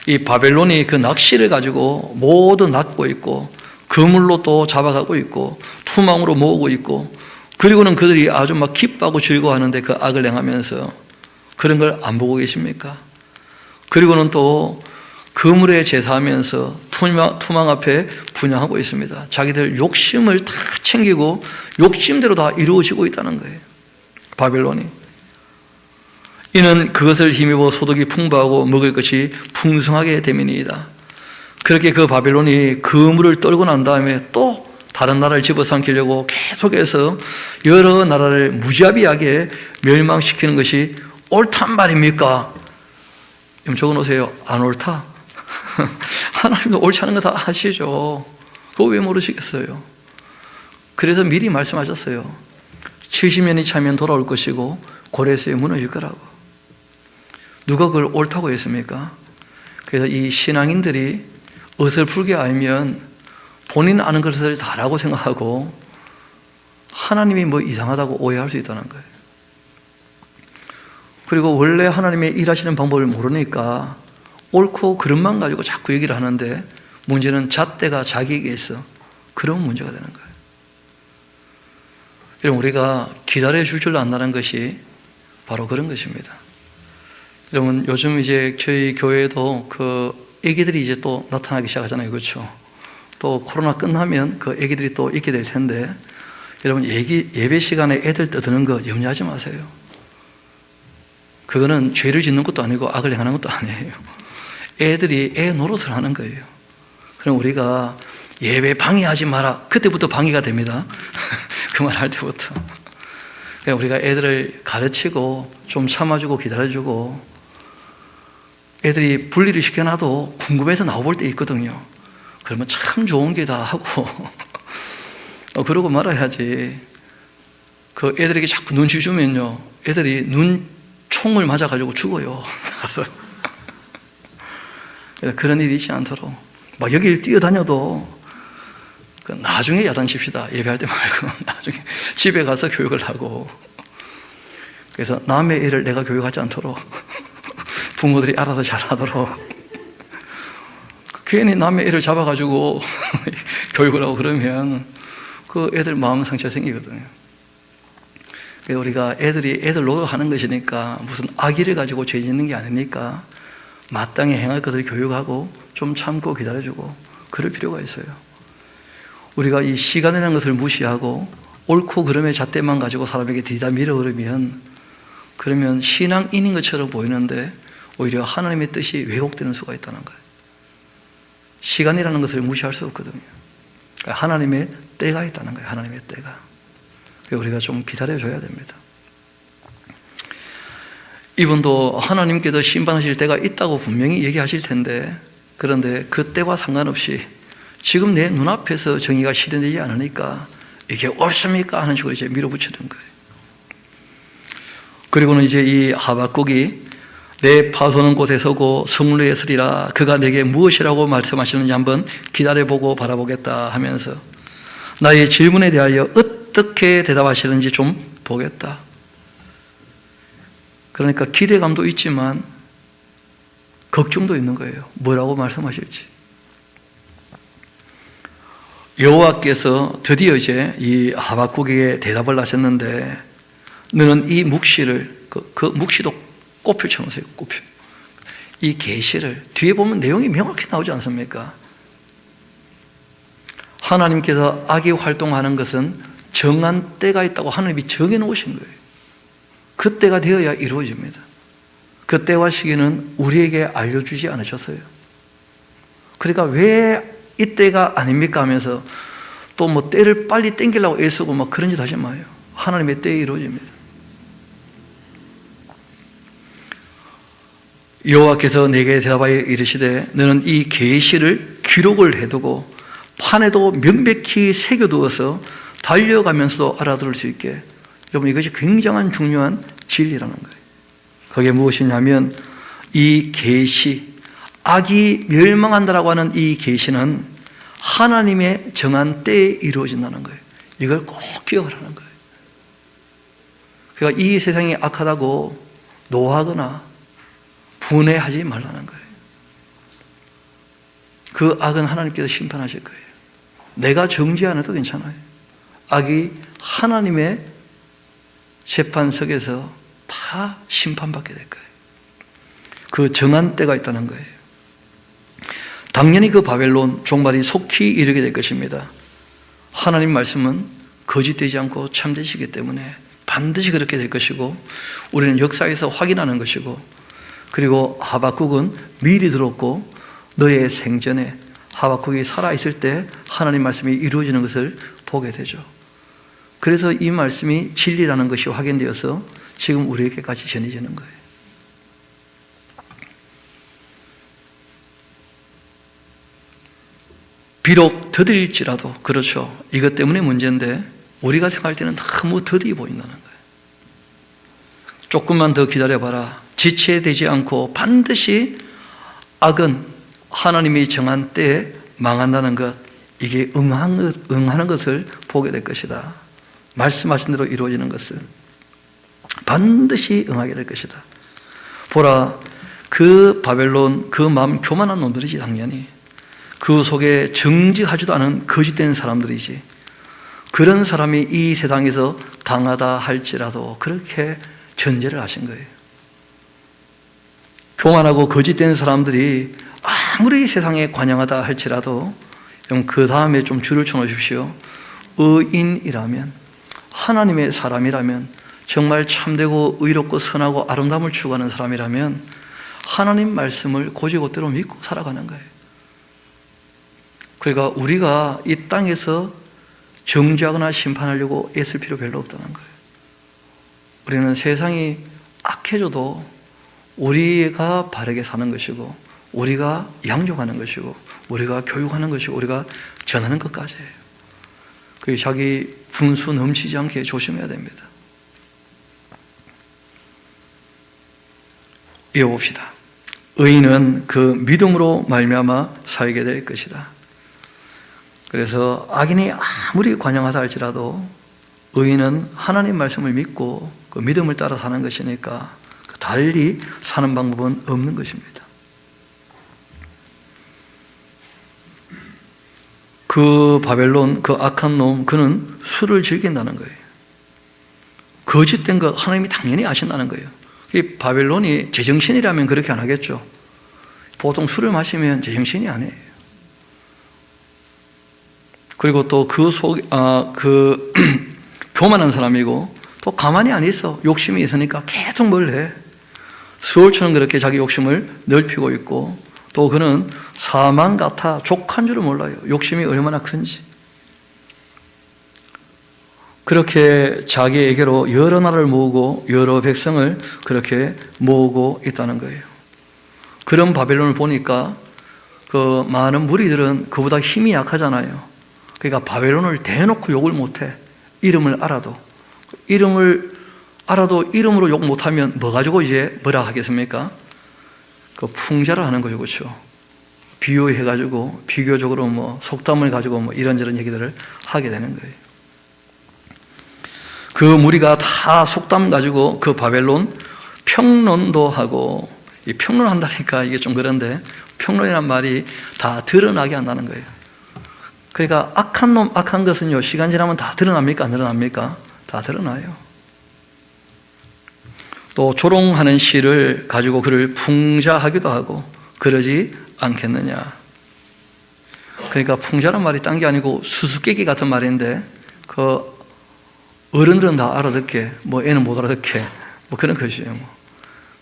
이 바벨론이 그 낚시를 가지고 모두 낚고 있고 그물로 또 잡아가고 있고 투망으로 모으고 있고 그리고는 그들이 아주 막 기뻐하고 즐거워하는데 그 악을 행하면서 그런 걸 안 보고 계십니까? 그리고는 또 그물에 제사하면서 투망 앞에 분향하고 있습니다. 자기들 욕심을 다 챙기고 욕심대로 다 이루어지고 있다는 거예요. 바벨론이. 이는 그것을 힘입어 소득이 풍부하고 먹을 것이 풍성하게 됨이니이다. 그렇게 그 바벨론이 그물을 떨고 난 다음에 또 다른 나라를 집어삼키려고 계속해서 여러 나라를 무자비하게 멸망시키는 것이 옳단 말입니까? 좀 적어놓으세요. 안 옳다. 하나님도 옳지 않은 거 다 아시죠. 그거 왜 모르시겠어요? 그래서 미리 말씀하셨어요. 70년이 차면 돌아올 것이고 고레스에 무너질 거라고. 누가 그걸 옳다고 했습니까? 그래서 이 신앙인들이 어설프게 알면 본인 아는 것을 다라고 생각하고 하나님이 뭐 이상하다고 오해할 수 있다는 거예요. 그리고 원래 하나님의 일하시는 방법을 모르니까 옳고 그름만 가지고 자꾸 얘기를 하는데 문제는 잣대가 자기에게 있어. 그런 문제가 되는 거예요. 여러분, 우리가 기다려줄 줄 안다는 것이 바로 그런 것입니다. 여러분, 요즘 이제 저희 교회에도 그 애기들이 이제 또 나타나기 시작하잖아요. 그렇죠? 또 코로나 끝나면 그 애기들이 또 있게 될 텐데, 여러분, 예배 시간에 애들 떠드는 거 염려하지 마세요. 그거는 죄를 짓는 것도 아니고 악을 행하는 것도 아니에요. 애들이 애 노릇을 하는 거예요. 그럼 우리가 예배 방해하지 마라. 그때부터 방해가 됩니다. 그 말 할 때부터. 그러니까 우리가 애들을 가르치고 좀 참아주고 기다려주고, 애들이 분리를 시켜놔도 궁금해서 나와볼 때 있거든요. 그러면 참 좋은 게다 하고 그러고 말아야지. 그 애들에게 자꾸 눈치 주면요, 애들이 눈총을 맞아가지고 죽어요. 그런 일이 있지 않도록 막 여기를 뛰어다녀도 나중에 야단칩시다. 예배할 때 말고 나중에 집에 가서 교육을 하고. 그래서 남의 애를 내가 교육하지 않도록 부모들이 알아서 잘하도록. 괜히 남의 애를 잡아가지고 교육을 하고 그러면 그 애들 마음 상처 생기거든요. 그래서 우리가 애들이 애들 노력하는 것이니까 무슨 악의를 가지고 죄 짓는 게 아니니까 마땅히 행할 것을 교육하고 좀 참고 기다려주고 그럴 필요가 있어요. 우리가 이 시간이라는 것을 무시하고 옳고 그름의 잣대만 가지고 사람에게 뒤다 밀어버리면, 그러면 신앙인인 것처럼 보이는데 오히려 하나님의 뜻이 왜곡되는 수가 있다는 거예요. 시간이라는 것을 무시할 수 없거든요. 하나님의 때가 있다는 거예요. 하나님의 때가. 우리가 좀 기다려줘야 됩니다. 이분도 하나님께서 심판하실 때가 있다고 분명히 얘기하실 텐데, 그런데 그 때와 상관없이 지금 내 눈앞에서 정의가 실현되지 않으니까 이게 옳습니까? 하는 식으로 이제 밀어붙이는 거예요. 그리고는 이제 이 하박국이 내 파소는 곳에 서고 성루에 서리라, 그가 내게 무엇이라고 말씀하시는지 한번 기다려보고 바라보겠다 하면서 나의 질문에 대하여 어떻게 대답하시는지 좀 보겠다. 그러니까 기대감도 있지만 걱정도 있는 거예요. 뭐라고 말씀하실지. 여호와께서 드디어 이제 이 하박국에게 대답을 하셨는데, 너는 이 묵시를, 그 묵시도 꽃표 쳐놓으세요. 꽃표. 이 계시를 뒤에 보면 내용이 명확히 나오지 않습니까? 하나님께서 악이 활동하는 것은 정한 때가 있다고 하나님이 정해놓으신 거예요. 그 때가 되어야 이루어집니다. 그 때와 시기는 우리에게 알려주지 않으셨어요. 그러니까 왜 이때가 아닙니까 하면서 또 뭐 때를 빨리 땡기려고 애쓰고 막 그런 짓 하지 마요. 하나님의 때에 이루어집니다. 여호와께서 내게 대답하여 이르시되 너는 이 계시를 기록을 해두고 판에도 명백히 새겨두어서 달려가면서도 알아들을 수 있게. 여러분, 이것이 굉장한 중요한 진리라는 거예요. 그게 무엇이냐면 이 계시, 악이 멸망한다라고 하는 이 계시는 하나님의 정한 때에 이루어진다는 거예요. 이걸 꼭 기억을 하는 거예요. 그러니까 이 세상이 악하다고 노하거나 분해하지 말라는 거예요. 그 악은 하나님께서 심판하실 거예요. 내가 정죄 안 해도 괜찮아요. 악이 하나님의 재판석에서 다 심판받게 될 거예요. 그 정한 때가 있다는 거예요. 당연히 그 바벨론 종말이 속히 이르게 될 것입니다. 하나님 말씀은 거짓되지 않고 참되시기 때문에 반드시 그렇게 될 것이고, 우리는 역사에서 확인하는 것이고, 그리고 하박국은 미리 들었고 너의 생전에 하박국이 살아있을 때 하나님 말씀이 이루어지는 것을 보게 되죠. 그래서 이 말씀이 진리라는 것이 확인되어서 지금 우리에게까지 전해지는 거예요. 비록 더딜지라도, 그렇죠. 이것 때문에 문제인데 우리가 생각할 때는 너무 더디 보인다는 거예요. 조금만 더 기다려봐라. 지체되지 않고 반드시 악은 하나님이 정한 때에 망한다는 것, 이게 응하는 것을 보게 될 것이다. 말씀하신 대로 이루어지는 것을 반드시 응하게 될 것이다. 보라, 그 바벨론, 그 마음 교만한 놈들이지. 당연히 그 속에 정직하지도 않은 거짓된 사람들이지. 그런 사람이 이 세상에서 강하다 할지라도 그렇게 전제를 하신 거예요. 교만하고 거짓된 사람들이 아무리 세상에 관영하다 할지라도 그 다음에 좀 줄을 쳐놓으십시오. 의인이라면, 하나님의 사람이라면, 정말 참되고 의롭고 선하고 아름다움을 추구하는 사람이라면 하나님 말씀을 곧이곧대로 믿고 살아가는 거예요. 그러니까 우리가 이 땅에서 정죄하거나 심판하려고 애쓸 필요 별로 없다는 거예요. 우리는 세상이 악해져도 우리가 바르게 사는 것이고, 우리가 양육하는 것이고, 우리가 교육하는 것이고, 우리가 전하는 것까지예요. 그 자기 분수 넘치지 않게 조심해야 됩니다. 이어봅시다. 의인은 그 믿음으로 말미암아 살게 될 것이다. 그래서 악인이 아무리 관영하다 할지라도 의인은 하나님 말씀을 믿고 그 믿음을 따라 사는 것이니까 달리 사는 방법은 없는 것입니다. 그 바벨론, 그 악한 놈, 그는 술을 즐긴다는 거예요. 거짓된 것 하나님이 당연히 아신다는 거예요. 이 바벨론이 제정신이라면 그렇게 안 하겠죠. 보통 술을 마시면 제정신이 아니에요. 그리고 또 교만한 사람이고, 또 가만히 안 있어. 욕심이 있으니까 계속 뭘 해. 수월처럼 그렇게 자기 욕심을 넓히고 있고, 또 그는 사망 같아 족한 줄을 몰라요. 욕심이 얼마나 큰지. 그렇게 자기에게로 여러 나라를 모으고 여러 백성을 그렇게 모으고 있다는 거예요. 그런 바벨론을 보니까 그 많은 무리들은 그보다 힘이 약하잖아요. 그러니까 바벨론을 대놓고 욕을 못해. 이름을 알아도. 이름을 알아도 이름으로 욕 못하면 뭐 가지고 이제 뭐라 하겠습니까? 그 풍자를 하는 거죠. 그렇죠? 비유해가지고 비교적으로 뭐 속담을 가지고 뭐 이런저런 얘기들을 하게 되는 거예요. 그 무리가 다 속담 가지고 그 바벨론 평론도 하고, 이 평론한다니까 이게 좀 그런데, 평론이란 말이 다 드러나게 한다는 거예요. 그러니까 악한 놈, 악한 것은요, 시간 지나면 다 드러납니까? 안 드러납니까? 다 드러나요. 또 조롱하는 시를 가지고 그를 풍자하기도 하고, 그러지 않겠느냐. 그러니까 풍자란 말이 딴 게 아니고 수수께끼 같은 말인데, 그 어른들은 다 알아듣게, 뭐 애는 못 알아듣게, 뭐 그런 것이에요.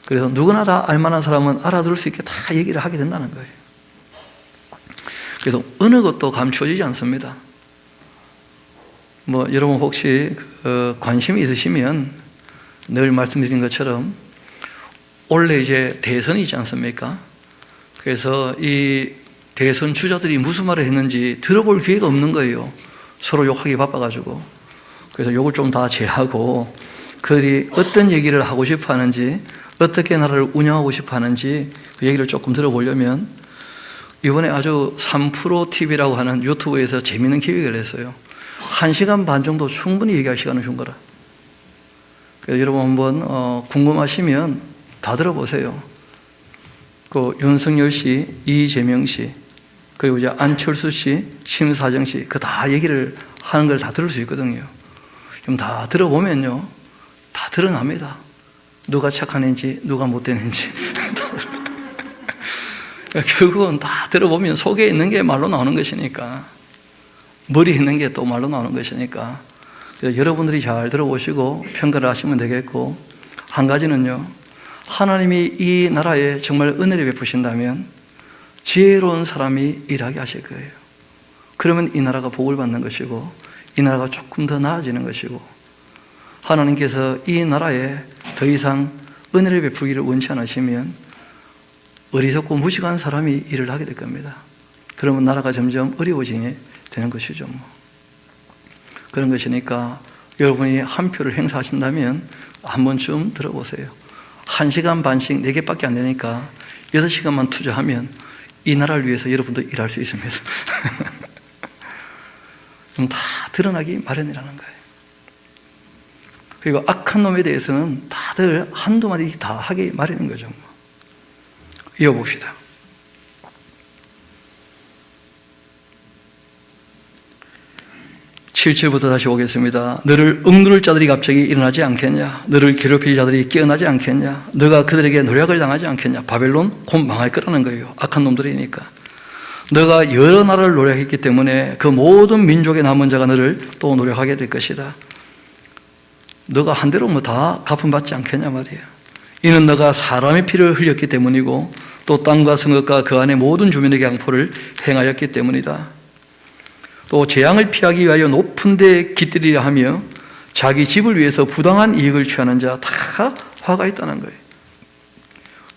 그래서 누구나 다 알만한 사람은 알아들을 수 있게 다 얘기를 하게 된다는 거예요. 그래서 어느 것도 감추어지지 않습니다. 뭐 여러분 혹시 관심이 있으시면 늘 말씀드린 것처럼 원래 이제 대선이 있지 않습니까? 그래서 이 대선 주자들이 무슨 말을 했는지 들어볼 기회가 없는 거예요. 서로 욕하기 바빠가지고. 그래서 욕을 좀 다 제하고 그들이 어떤 얘기를 하고 싶어 하는지, 어떻게 나라를 운영하고 싶어 하는지 그 얘기를 조금 들어보려면 이번에 아주 3프로 TV라고 하는 유튜브에서 재미있는 기획을 했어요. 1시간 반 정도 충분히 얘기할 시간을 준 거라. 그래서 여러분 한번 궁금하시면 다 들어보세요. 그 윤석열 씨, 이재명 씨, 그리고 이제 안철수 씨, 심사정 씨, 그 다 얘기를 하는 걸 다 들을 수 있거든요. 그럼 다 들어보면요, 다 드러납니다. 누가 착한 애인지, 누가 못된 애인지. 결국은 다 들어보면 속에 있는 게 말로 나오는 것이니까, 머리에 있는 게 또 말로 나오는 것이니까, 그래서 여러분들이 잘 들어보시고 평가를 하시면 되겠고, 한 가지는요, 하나님이 이 나라에 정말 은혜를 베푸신다면 지혜로운 사람이 일하게 하실 거예요. 그러면 이 나라가 복을 받는 것이고 이 나라가 조금 더 나아지는 것이고 하나님께서 이 나라에 더 이상 은혜를 베풀기를 원치 않으시면 어리석고 무식한 사람이 일을 하게 될 겁니다. 그러면 나라가 점점 어려워지게 되는 것이죠. 그런 것이니까 여러분이 한 표를 행사하신다면 한 번쯤 들어보세요. 1시간 반씩 4개밖에 안 되니까 6시간만 투자하면 이 나라를 위해서 여러분도 일할 수 있습니다. 다 드러나기 마련이라는 거예요. 그리고 악한 놈에 대해서는 다들 한두 마디 다 하기 마련인 거죠. 이어봅시다. 7절부터 다시 보겠습니다. 너를 억누를 자들이 갑자기 일어나지 않겠냐? 너를 괴롭힐 자들이 깨어나지 않겠냐? 너가 그들에게 노략을 당하지 않겠냐? 바벨론 곧 망할 거라는 거예요. 악한 놈들이니까. 너가 여러 나라를 노략했기 때문에 그 모든 민족의 남은 자가 너를 또 노략하게 될 것이다. 너가 한 대로 다 갚음받지 않겠냐 말이야. 이는 너가 사람의 피를 흘렸기 때문이고 또 땅과 성읍과 그 안에 모든 주민에게 양포를 행하였기 때문이다. 또 재앙을 피하기 위하여 높은 데 깃들이려 하며 자기 집을 위해서 부당한 이익을 취하는 자 다 화가 있다는 거예요.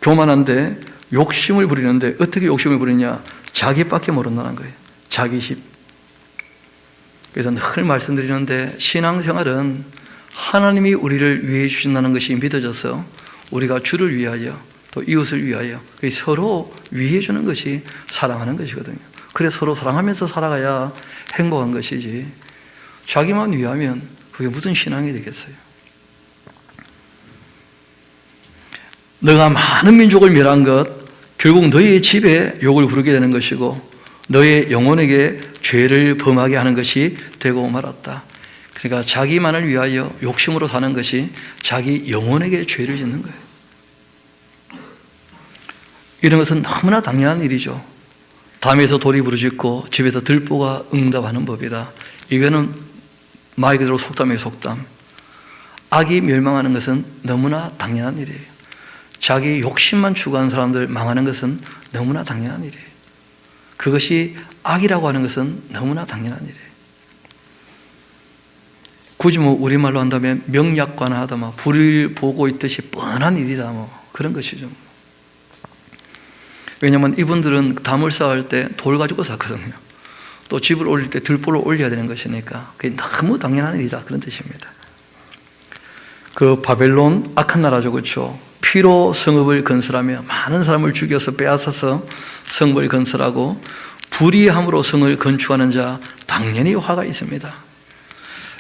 교만한데 욕심을 부리는데 어떻게 욕심을 부리냐? 자기밖에 모른다는 거예요. 자기 집. 그래서 늘 말씀드리는데 신앙생활은 하나님이 우리를 위해 주신다는 것이 믿어져서 우리가 주를 위하여 또 이웃을 위하여 서로 위해 주는 것이 사랑하는 것이거든요. 그래서 서로 사랑하면서 살아가야 행복한 것이지 자기만 위하면 그게 무슨 신앙이 되겠어요? 너가 많은 민족을 멸한 것 결국 너희의 집에 욕을 부르게 되는 것이고 너의 영혼에게 죄를 범하게 하는 것이 되고 말았다. 그러니까 자기만을 위하여 욕심으로 사는 것이 자기 영혼에게 죄를 짓는 거예요. 이런 것은 너무나 당연한 일이죠. 담에서 돌이 부르짖고 집에서 들보가 응답하는 법이다. 이거는 말 그대로 속담이에요. 속담. 악이 멸망하는 것은 너무나 당연한 일이에요. 자기 욕심만 추구하는 사람들 망하는 것은 너무나 당연한 일이에요. 그것이 악이라고 하는 것은 너무나 당연한 일이에요. 굳이 우리말로 한다면 명약관하다, 불을 보고 있듯이 뻔한 일이다, 그런 것이죠. 왜냐하면 이분들은 담을 쌓을 때 돌 가지고 쌓거든요. 또 집을 올릴 때 들보를 올려야 되는 것이니까 그게 너무 당연한 일이다, 그런 뜻입니다. 그 바벨론 악한 나라죠, 그렇죠? 피로 성읍을 건설하며 많은 사람을 죽여서 빼앗아서 성읍을 건설하고 불의함으로 성을 건축하는 자 당연히 화가 있습니다.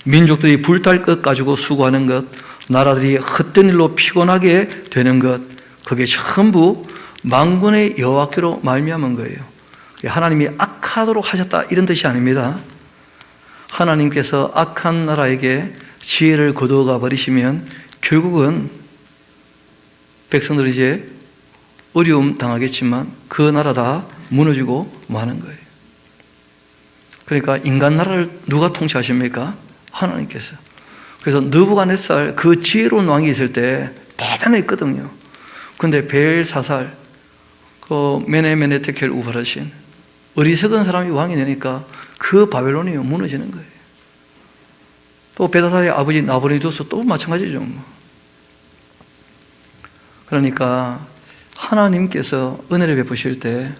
민족들이 불탈 것 가지고 수고하는 것, 나라들이 헛된 일로 피곤하게 되는 것, 그게 전부 만군의 여호와께로 말미암은 거예요. 하나님이 악하도록 하셨다 이런 뜻이 아닙니다. 하나님께서 악한 나라에게 지혜를 거두어가 버리시면 결국은 백성들이 이제 어려움 당하겠지만 그 나라 다 무너지고 마는 거예요. 그러니까 인간 나라를 누가 통치하십니까? 하나님께서. 그래서 느부갓네살 그 지혜로운 왕이 있을 때 대단했거든요. 그런데 벨사살, 그 메네 테켈 우바르신 어리석은 사람이 왕이 되니까 그 바벨론이 무너지는 거예요. 또 베다살의 아버지 나부코도노스도 또 마찬가지죠. 그러니까 하나님께서 은혜를 베푸실 때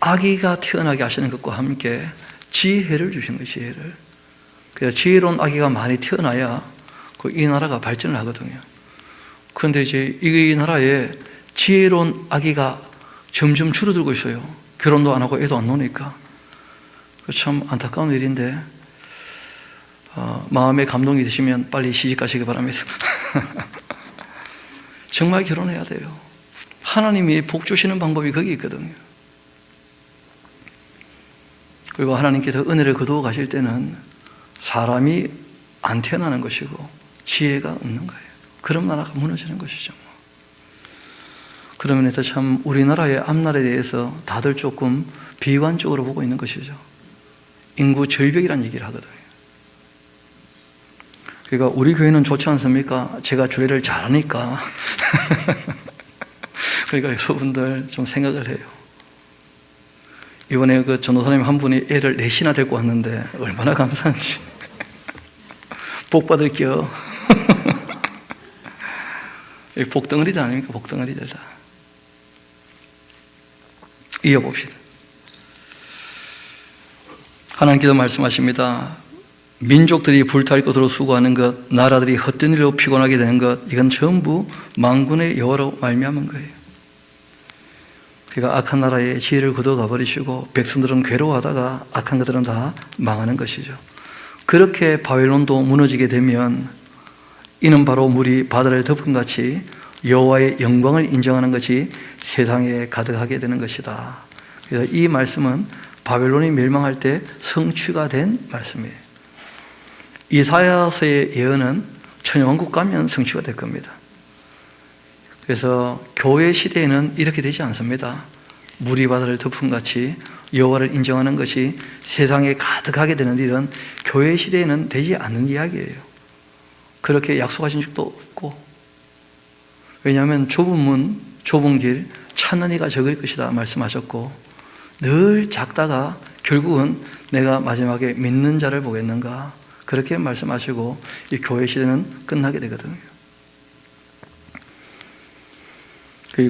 아기가 태어나게 하시는 것과 함께 지혜를 주신 거예요. 지혜를. 그래서 지혜로운 아기가 많이 태어나야 이 나라가 발전을 하거든요. 그런데 이제 이 나라에 지혜로운 아기가 점점 줄어들고 있어요. 결혼도 안 하고 애도 안 노니까. 참 안타까운 일인데 마음에 감동이 드시면 빨리 시집 가시기 바랍니다. 정말 결혼해야 돼요. 하나님이 복 주시는 방법이 거기 있거든요. 그리고 하나님께서 은혜를 거두어 가실 때는 사람이 안 태어나는 것이고 지혜가 없는 거예요. 그럼 나라가 무너지는 것이죠. 그런 면에서 참 우리나라의 앞날에 대해서 다들 조금 비관적으로 보고 있는 것이죠. 인구 절벽이라는 얘기를 하거든요. 그러니까 우리 교회는 좋지 않습니까? 제가 주례를 잘하니까. 그러니까 여러분들 좀 생각을 해요. 이번에 그 전도사님 한 분이 애를 넷이나 데리고 왔는데 얼마나 감사한지. 복 받을게요. 복덩어리들 아닙니까? 복덩어리들 다. 이어봅시다. 하나님께서 말씀하십니다. 민족들이 불탈 것으로 수고하는 것, 나라들이 헛된 일로 피곤하게 되는 것, 이건 전부 만군의 여호와로 말미암은 거예요. 그러니까 악한 나라의 지혜를 걷어가 버리시고 백성들은 괴로워하다가 악한 것들은 다 망하는 것이죠. 그렇게 바벨론도 무너지게 되면 이는 바로 물이 바다를 덮은 같이 여호와의 영광을 인정하는 것이 세상에 가득하게 되는 것이다. 그래서 이 말씀은 바벨론이 멸망할 때 성취가 된 말씀이에요. 이사야서의 예언은 천년왕국 가면 성취가 될 겁니다. 그래서 교회 시대에는 이렇게 되지 않습니다. 물이 바다를 덮은 같이 여호와를 인정하는 것이 세상에 가득하게 되는 일은 교회 시대에는 되지 않는 이야기예요. 그렇게 약속하신 적도 없고, 왜냐하면 좁은 문, 좁은 길, 찾는 이가 적을 것이다 말씀하셨고, 늘 작다가 결국은 내가 마지막에 믿는 자를 보겠는가, 그렇게 말씀하시고 이 교회 시대는 끝나게 되거든요.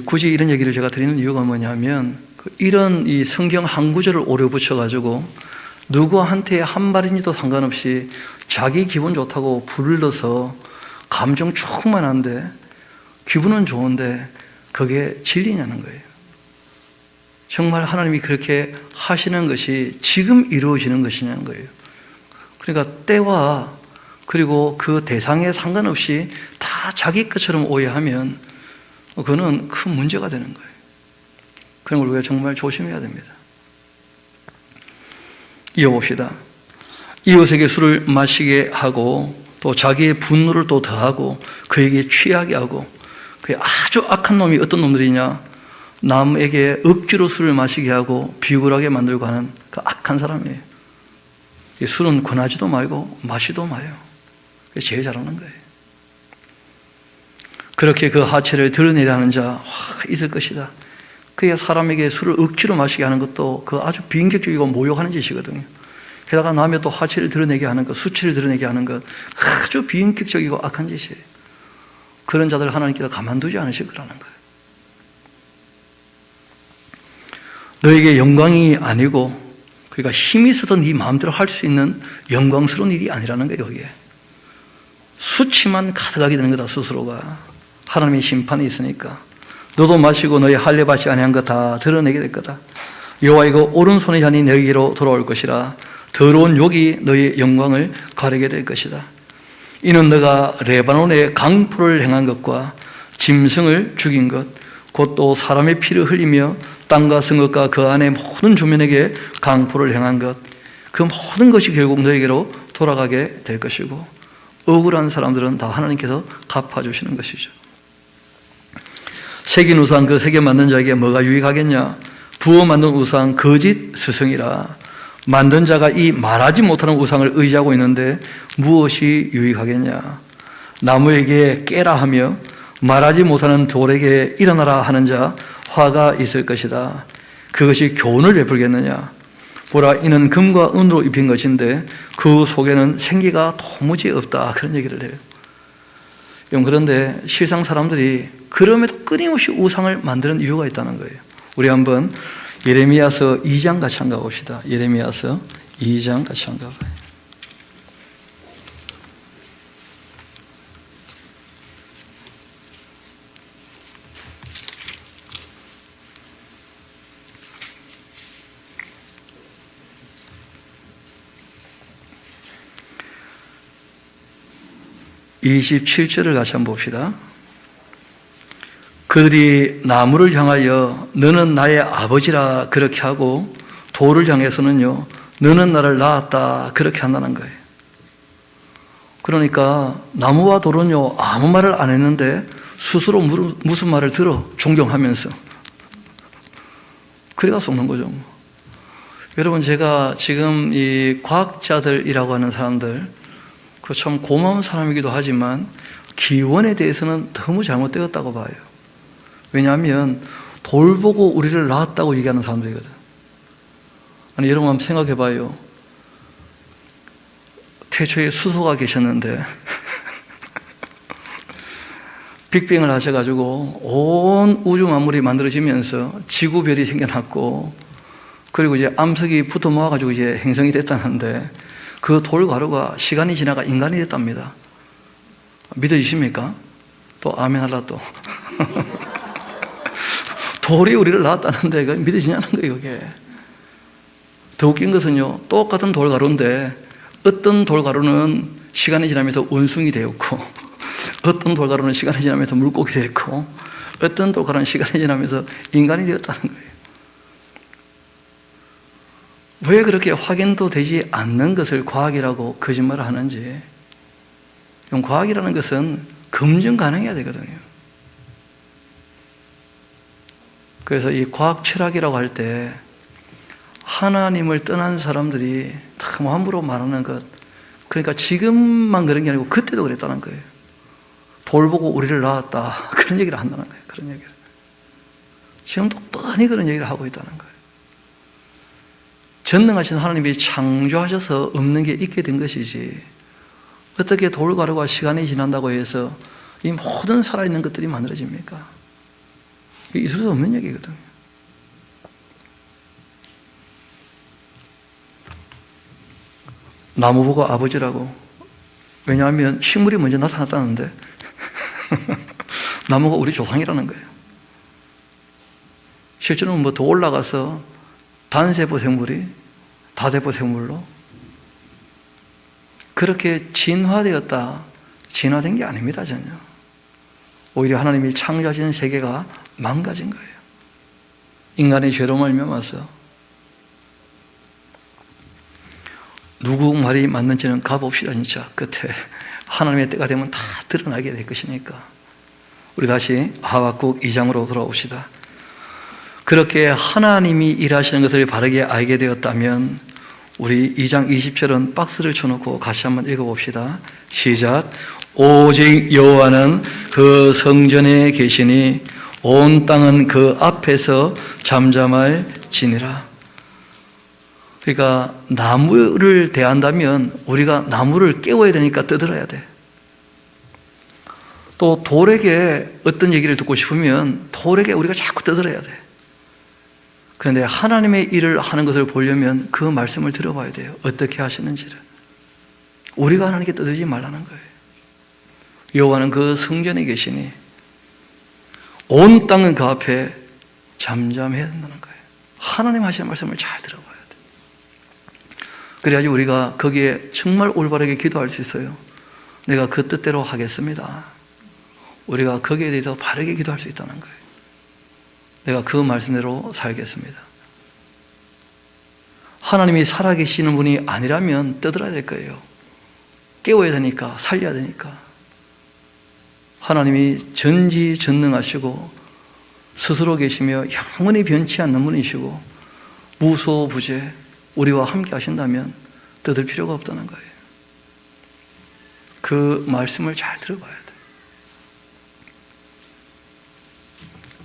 굳이 이런 얘기를 제가 드리는 이유가 뭐냐면, 이런 이 성경 한 구절을 오려 붙여가지고 누구한테 한 말인지도 상관없이 자기 기분 좋다고 불러서 감정 충만한데 기분은 좋은데 그게 진리냐는 거예요. 정말 하나님이 그렇게 하시는 것이 지금 이루어지는 것이냐는 거예요. 그러니까 때와 그리고 그 대상에 상관없이 다 자기 것처럼 오해하면 그거는 큰 문제가 되는 거예요. 그런 걸 우리가 정말 조심해야 됩니다. 이어봅시다. 이웃에게 술을 마시게 하고 또 자기의 분노를 또 더하고 그에게 취하게 하고, 그게 아주 악한 놈이 어떤 놈들이냐, 남에게 억지로 술을 마시게 하고 비굴하게 만들고 하는 그 악한 사람이에요. 술은 권하지도 말고 마시도 마요. 그게 제일 잘하는 거예요. 그렇게 그 하체를 드러내려 하는 자 있을 것이다. 그게 사람에게 술을 억지로 마시게 하는 것도 그 아주 비인격적이고 모욕하는 짓이거든요. 게다가 남의 또 하체를 드러내게 하는 것, 수치를 드러내게 하는 것, 아주 비인격적이고 악한 짓이에요. 그런 자들을 하나님께서 가만두지 않으실 거라는 거예요. 너에게 영광이 아니고, 그러니까 힘이 있어서 네 마음대로 할 수 있는 영광스러운 일이 아니라는 거예요. 거기에 수치만 가득하게 되는 거다. 스스로가 하나님의 심판이 있으니까 너도 마시고 너의 할례 받지 아니한 것 다 드러내게 될 거다. 여호와의 그 오른손의 잔이 너에게로 돌아올 것이라. 더러운 욕이 너의 영광을 가리게 될 것이다. 이는 너가 레바논에 강포를 행한 것과 짐승을 죽인 것, 곧 또 사람의 피를 흘리며 땅과 성읍과 그 안에 모든 주민에게 강포를 행한 것, 그 모든 것이 결국 너에게로 돌아가게 될 것이고, 억울한 사람들은 다 하나님께서 갚아주시는 것이죠. 새긴 우상 그 새겨 만든 자에게 뭐가 유익하겠냐? 부어 만든 우상 거짓 스승이라. 만든 자가 이 말하지 못하는 우상을 의지하고 있는데 무엇이 유익하겠냐? 나무에게 깨라 하며 말하지 못하는 돌에게 일어나라 하는 자 화가 있을 것이다. 그것이 교훈을 베풀겠느냐? 보라, 이는 금과 은으로 입힌 것인데 그 속에는 생기가 도무지 없다. 그런 얘기를 해요. 그런데 실상 사람들이 그럼에도 끊임없이 우상을 만드는 이유가 있다는 거예요. 우리 한번 예레미야서 2장 같이 한번 가봅시다. 예레미야서 2장 같이 한번 가봐요. (27절을) 같이 한번 봅시다. 그들이 나무를 향하여 너는 나의 아버지라 그렇게 하고 돌을 향해서는요 너는 나를 낳았다 그렇게 한다는 거예요. 그러니까 나무와 돌은요 아무 말을 안 했는데 스스로 무슨 말을 들어 존경하면서 그래가 속는 거죠. 여러분, 제가 지금 이 과학자들이라고 하는 사람들 그 참 고마운 사람이기도 하지만 기원에 대해서는 너무 잘못되었다고 봐요. 왜냐하면 돌 보고 우리를 낳았다고 얘기하는 사람들이거든. 아니, 여러분 한번 생각해 봐요. 태초에 수소가 계셨는데 빅뱅을 하셔가지고 온 우주 만물이 만들어지면서 지구별이 생겨났고, 그리고 이제 암석이 붙어 모아가지고 이제 행성이 됐다는데, 그 돌가루가 시간이 지나가 인간이 됐답니다. 믿어지십니까? 또 아멘 하라 또. 돌이 우리를 낳았다는데 그게 믿어지냐는 거예요, 그게. 더 웃긴 것은요, 똑같은 돌가루인데 어떤 돌가루는 시간이 지나면서 원숭이 되었고, 어떤 돌가루는 시간이 지나면서 물고기 되었고, 어떤 돌가루는 시간이 지나면서 인간이 되었다는 거예요. 왜 그렇게 확인도 되지 않는 것을 과학이라고 거짓말을 하는지. 과학이라는 것은 검증 가능해야 되거든요. 그래서 이 과학 철학이라고 할 때 하나님을 떠난 사람들이 너무 함부로 말하는 것, 그러니까 지금만 그런 게 아니고 그때도 그랬다는 거예요. 돌 보고 우리를 낳았다, 그런 얘기를 한다는 거예요. 그런 얘기를 지금도 뻔히 그런 얘기를 하고 있다는 거예요. 전능하신 하나님이 창조하셔서 없는 게 있게 된 것이지, 어떻게 돌가루가 시간이 지난다고 해서 이 모든 살아있는 것들이 만들어집니까? 있을 수 없는 얘기거든요. 나무 보고 아버지라고. 왜냐하면 식물이 먼저 나타났다는데 나무가 우리 조상이라는 거예요. 실제로는 뭐 더 올라가서 단세포 생물이 다세포 생물로 그렇게 진화되었다, 진화된 게 아닙니다, 전혀. 오히려 하나님이 창조하신 세계가 망가진 거예요. 인간의 죄로 말미암아서. 누구 말이 맞는지는 가봅시다. 진짜 끝에 하나님의 때가 되면 다 드러나게 될 것이니까. 우리 다시 하박국 2장으로 돌아옵시다. 그렇게 하나님이 일하시는 것을 바르게 알게 되었다면 우리 2장 20절은 박스를 쳐놓고 같이 한번 읽어봅시다. 시작. 오직 여호와는 그 성전에 계시니 온 땅은 그 앞에서 잠잠할지니라. 그러니까 나무를 대한다면 우리가 나무를 깨워야 되니까 떠들어야 돼. 또 돌에게 어떤 얘기를 듣고 싶으면 돌에게 우리가 자꾸 떠들어야 돼. 그런데 하나님의 일을 하는 것을 보려면 그 말씀을 들어봐야 돼요. 어떻게 하시는지를. 우리가 하나님께 떠들지 말라는 거예요. 여호와는 그 성전에 계시니 온 땅은 그 앞에 잠잠해야 된다는 거예요. 하나님 하시는 말씀을 잘 들어봐야 돼. 그래야지 우리가 거기에 정말 올바르게 기도할 수 있어요. 내가 그 뜻대로 하겠습니다. 우리가 거기에 대해서 바르게 기도할 수 있다는 거예요. 내가 그 말씀대로 살겠습니다. 하나님이 살아계시는 분이 아니라면 떠들어야 될 거예요. 깨워야 되니까, 살려야 되니까. 하나님이 전지전능하시고 스스로 계시며 영원히 변치 않는 분이시고 무소부재 우리와 함께 하신다면 떠들 필요가 없다는 거예요. 그 말씀을 잘 들어봐야 돼.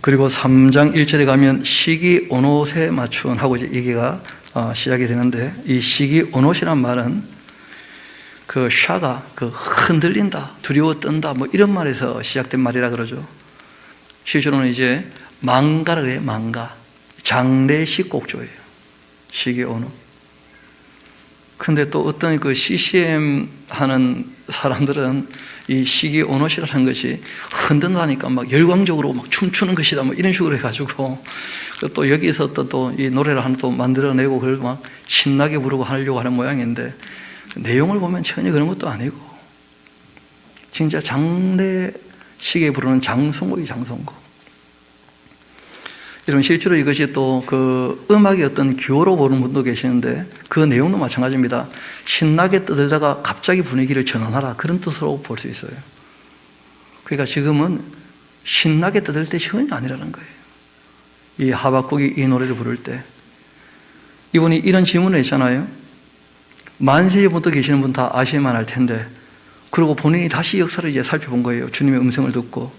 그리고 3장 1절에 가면 시기 오롯에 맞춘 하고 이제 얘기가 시작이 되는데, 이 시기 오롯이란 말은 그 샤가 그 흔들린다, 두려워 떤다 뭐 이런 말에서 시작된 말이라 그러죠. 실제로는 이제 망가라 그래요. 망가. 장례식 곡조예요. 시기 오롯. 근데 또 어떤 그 CCM 하는 사람들은 이 시기 오롯이라는 것이 흔든다니까 막 열광적으로 막 춤추는 것이다 뭐 이런 식으로 해가지고 또 여기서 또 이 노래를 하나 또 만들어내고 그걸 막 신나게 부르고 하려고 하는 모양인데, 내용을 보면 전혀 그런 것도 아니고 진짜 장례식에 부르는 장송곡이 장송곡. 여러분 실제로 이것이 또 그 음악의 어떤 기호로 보는 분도 계시는데 그 내용도 마찬가지입니다. 신나게 떠들다가 갑자기 분위기를 전환하라, 그런 뜻으로 볼 수 있어요. 그러니까 지금은 신나게 떠들 때 전혀 아니라는 거예요. 이 하박국이 이 노래를 부를 때 이분이 이런 질문을 했잖아요. 만세전부터 계시는 분 다 아실만 할 텐데, 그리고 본인이 다시 역사를 이제 살펴본 거예요. 주님의 음성을 듣고.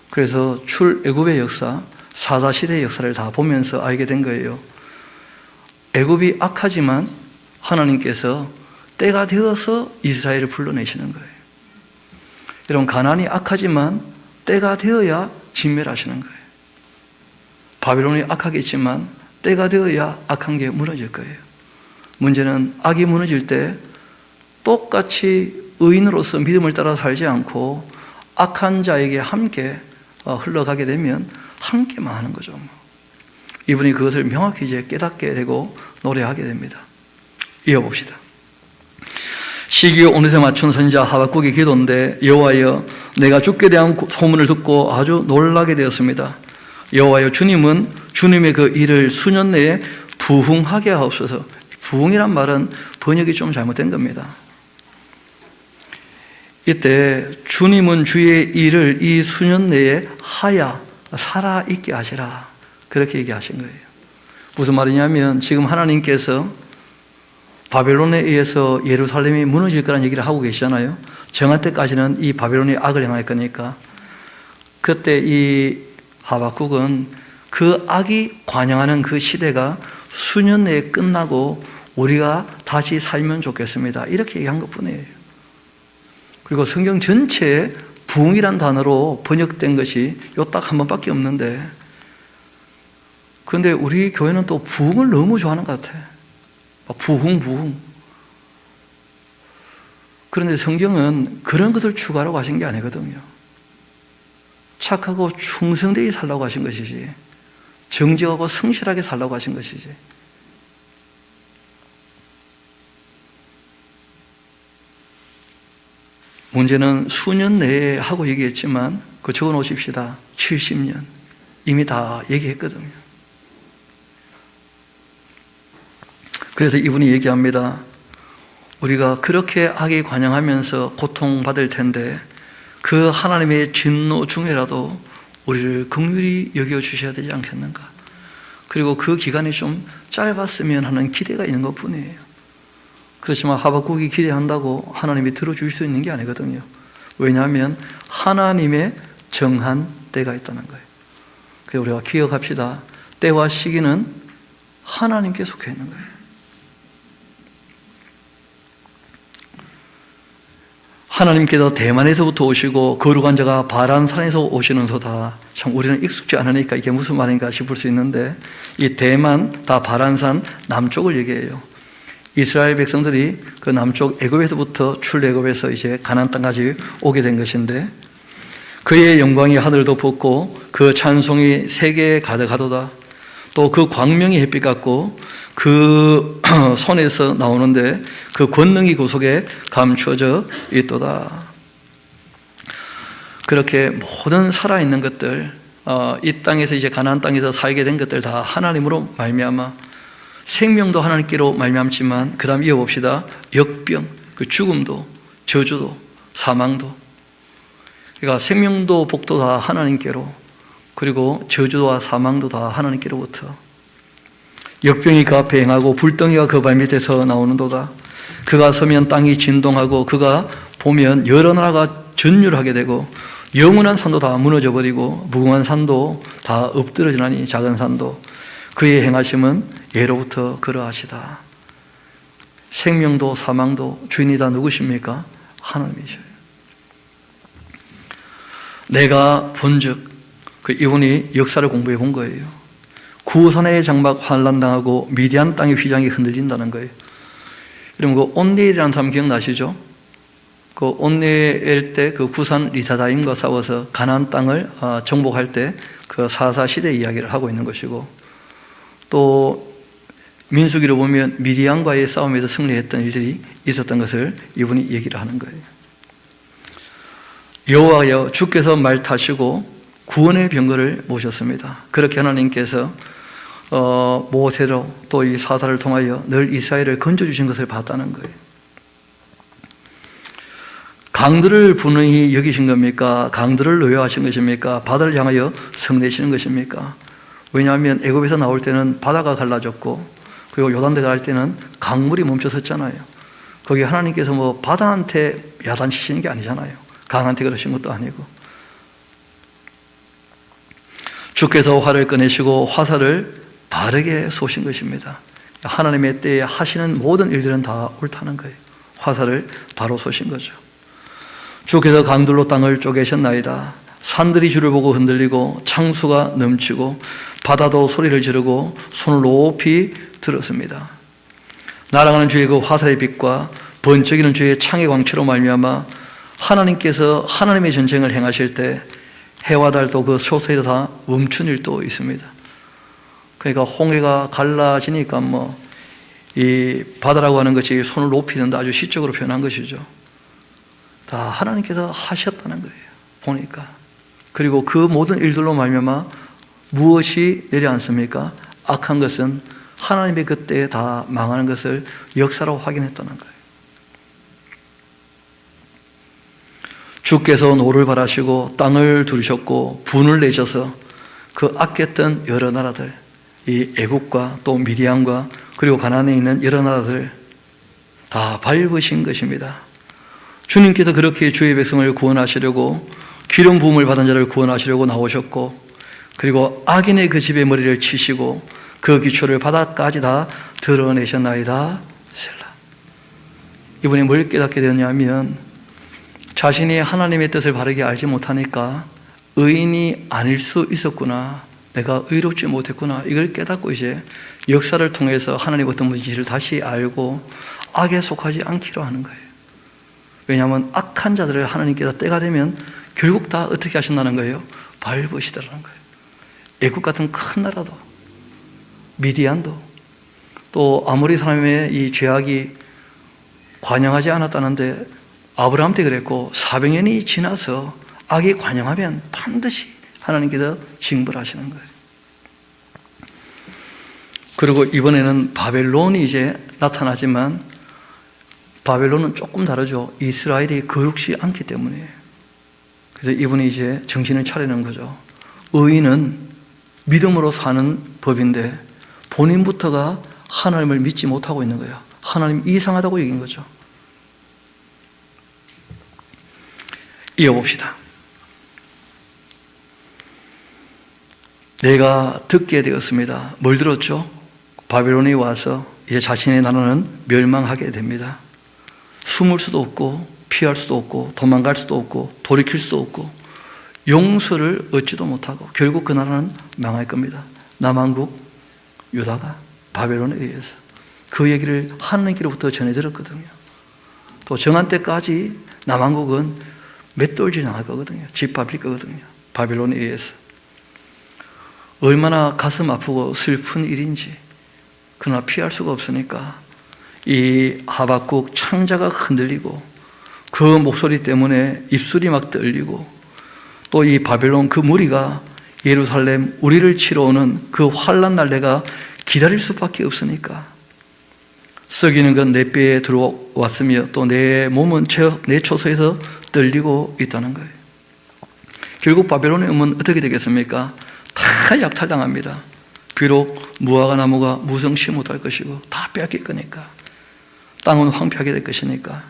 그래서 출애굽의 역사, 사사시대의 역사를 다 보면서 알게 된 거예요. 애굽이 악하지만 하나님께서 때가 되어서 이스라엘을 불러내시는 거예요. 여러분, 가나안이 악하지만 때가 되어야 진멸하시는 거예요. 바벨론이 악하겠지만 때가 되어야 악한 게 무너질 거예요. 문제는 악이 무너질 때 똑같이 의인으로서 믿음을 따라 살지 않고 악한 자에게 함께 흘러가게 되면 함께 망하는 거죠. 이분이 그것을 명확히 이제 깨닫게 되고 노래하게 됩니다. 이어봅시다. 시기에 어느새 맞춘 선지자 하박국의 기도인데, 여호와여, 내가 주께 대한 소문을 듣고 아주 놀라게 되었습니다. 여호와여, 주님은 주님의 그 일을 수년 내에 부흥하게 하옵소서. 부흥이란 말은 번역이 좀 잘못된 겁니다. 이때 주님은 주의 일을 이 수년 내에 하야 살아있게 하시라, 그렇게 얘기하신 거예요. 무슨 말이냐면, 지금 하나님께서 바벨론에 의해서 예루살렘이 무너질 거라는 얘기를 하고 계시잖아요. 정한 때까지는 이 바벨론이 악을 행할 거니까, 그때 이 하박국은 그 악이 관영하는 그 시대가 수년 내에 끝나고 우리가 다시 살면 좋겠습니다, 이렇게 얘기한 것뿐이에요. 그리고 성경 전체에 부흥이란 단어로 번역된 것이 요 딱 한 번밖에 없는데, 그런데 우리 교회는 또 부흥을 너무 좋아하는 것 같아요. 부흥. 그런데 성경은 그런 것을 추구하라고 하신 게 아니거든요. 착하고 충성되게 살라고 하신 것이지, 정직하고 성실하게 살라고 하신 것이지. 문제는 수년 내에 하고 얘기했지만, 그 적어 놓으십시다. 70년. 이미 다 얘기했거든요. 그래서 이분이 얘기합니다. 우리가 그렇게 악에 관영하면서 고통받을 텐데 그 하나님의 진노 중에라도 우리를 긍휼히 여겨주셔야 되지 않겠는가. 그리고 그 기간이 좀 짧았으면 하는 기대가 있는 것뿐이에요. 그렇지만 하박국이 기대한다고 하나님이 들어줄 수 있는 게 아니거든요. 왜냐하면 하나님의 정한 때가 있다는 거예요. 그래서 우리가 기억합시다. 때와 시기는 하나님께 속해 있는 거예요. 하나님께서 대만에서부터 오시고 거룩한 자가 바란산에서 오시는소다. 참 우리는 익숙지 않으니까 이게 무슨 말인가 싶을 수 있는데, 이 대만, 다 바란산 남쪽을 얘기해요. 이스라엘 백성들이 그 남쪽 애굽에서부터 출애굽해서 이제 가나안 땅까지 오게 된 것인데, 그의 영광이 하늘을 덮었고 그 찬송이 세계에 가득하도다. 또 그 광명이 햇빛 같고 그 손에서 나오는데 그 권능이 그 속에 감추어져 있도다. 그렇게 모든 살아있는 것들, 이 땅에서 이제 가나안 땅에서 살게 된 것들 다 하나님으로 말미암아, 생명도 하나님께로 말미암지만, 그 다음 이어봅시다. 역병, 그 죽음도, 저주도, 사망도. 그러니까 생명도 복도 다 하나님께로, 그리고 저주와 사망도 다 하나님께로부터. 역병이 그 앞에 행하고 불덩이가 그 발밑에서 나오는도다. 그가 서면 땅이 진동하고 그가 보면 여러 나라가 전율하게 되고 영원한 산도 다 무너져버리고 무궁한 산도 다 엎드러지나니 작은 산도. 그의 행하심은 예로부터 그러하시다. 생명도 사망도 주인이 다 누구십니까? 하나님이셔요. 내가 본즉, 이분이 역사를 공부해 본 거예요. 구선의 장막 환란당하고 미디안 땅의 휘장이 흔들린다는 거예요. 여러분, 그 온니엘이라는 사람 기억나시죠? 그 온니엘 때 그 구산 리사다임과 싸워서 가나안 땅을 정복할 때 그 사사 시대 이야기를 하고 있는 것이고, 또 민수기로 보면 미디안과의 싸움에서 승리했던 일들이 있었던 것을 이분이 얘기를 하는 거예요. 여호와여, 주께서 말 타시고 구원의 병거를 모셨습니다. 그렇게 하나님께서 모세로 또 이 사사를 통하여 늘 이스라엘을 건져주신 것을 봤다는 거예요. 강들을 분명히 여기신 겁니까? 강들을 노여하신 것입니까? 바다를 향하여 성내시는 것입니까? 왜냐하면 애굽에서 나올 때는 바다가 갈라졌고, 그리고 요단대 갈 때는 강물이 멈춰섰잖아요. 거기 하나님께서 뭐 바다한테 야단치시는 게 아니잖아요. 강한테 그러신 것도 아니고. 주께서 활을 꺼내시고 화살을 바르게 쏘신 것입니다. 하나님의 때에 하시는 모든 일들은 다 옳다는 거예요. 화살을 바로 쏘신 거죠. 주께서 강들로 땅을 쪼개셨나이다. 산들이 주를 보고 흔들리고 창수가 넘치고 바다도 소리를 지르고 손을 높이 들었습니다. 날아가는 주의 그 화살의 빛과 번쩍이는 주의 창의 광채로 말미암아 하나님께서 하나님의 전쟁을 행하실 때 해와 달도 그 소서에도 다 멈춘 일도 있습니다. 그러니까 홍해가 갈라지니까 이 바다라고 하는 것이 손을 높이 든다, 아주 시적으로 표현한 것이죠. 다 하나님께서 하셨다는 거예요. 보니까. 그리고 그 모든 일들로 말미암아 무엇이 내려앉습니까? 악한 것은 하나님의 그때에 다 망하는 것을 역사로 확인했다는 거예요. 주께서 노를 바라시고 땅을 두르셨고 분을 내셔서 그 악했던 여러 나라들, 이 애국과 또 미디안과 그리고 가나안에 있는 여러 나라들 다 밟으신 것입니다. 주님께서 그렇게 주의 백성을 구원하시려고 기름 부음을 받은 자를 구원하시려고 나오셨고, 그리고 악인의 그 집의 머리를 치시고 그 기초를 바닥까지 다 드러내셨나이다. 셀라. 이분이 뭘 깨닫게 되었냐면, 자신이 하나님의 뜻을 바르게 알지 못하니까 의인이 아닐 수 있었구나, 내가 의롭지 못했구나, 이걸 깨닫고 이제 역사를 통해서 하나님의 어떤 분인지를 다시 알고 악에 속하지 않기로 하는 거예요. 왜냐하면 악한 자들을 하나님께서 때가 되면 결국 다 어떻게 하신다는 거예요? 밟으시더라는 거예요. 애국 같은 큰 나라도, 미디안도, 또 아무리 사람의 이 죄악이 관영하지 않았다는데 아브라함 때 그랬고 400년이 지나서 악이 관영하면 반드시 하나님께서 징벌하시는 거예요. 그리고 이번에는 바벨론이 이제 나타나지만 바벨론은 조금 다르죠. 이스라엘이 거룩지 않기 때문에. 그래서 이분이 이제 정신을 차리는 거죠. 의인은 믿음으로 사는 법인데 본인부터가 하나님을 믿지 못하고 있는 거예요. 하나님 이상하다고 얘기한 거죠. 이어봅시다. 내가 듣게 되었습니다. 뭘 들었죠? 바벨론이 와서 이제 자신의 나라는 멸망하게 됩니다. 숨을 수도 없고 피할 수도 없고 도망갈 수도 없고 돌이킬 수도 없고 용서를 얻지도 못하고 결국 그 나라는 망할 겁니다. 남한국 유다가 바벨론에 의해서 그 얘기를 하나님께로부터 전해 들었거든요. 또 정한 때까지 남한국은 맷돌 지나갈 거거든요. 짓밟힐 거거든요. 바벨론에 의해서. 얼마나 가슴 아프고 슬픈 일인지. 그러나 피할 수가 없으니까 이 하박국 창자가 흔들리고 그 목소리 때문에 입술이 막 떨리고 또 이 바벨론 그 무리가 예루살렘 우리를 치러 오는 그 환난 날 내가 기다릴 수밖에 없으니까 썩이는 건 내 뼈에 들어왔으며 또 내 몸은 내 초소에서 떨리고 있다는 거예요. 결국 바벨론의 음은 어떻게 되겠습니까? 다 약탈당합니다. 비록 무화과 나무가 무성치 못할 것이고 다 빼앗길 거니까, 땅은 황폐하게 될 것이니까,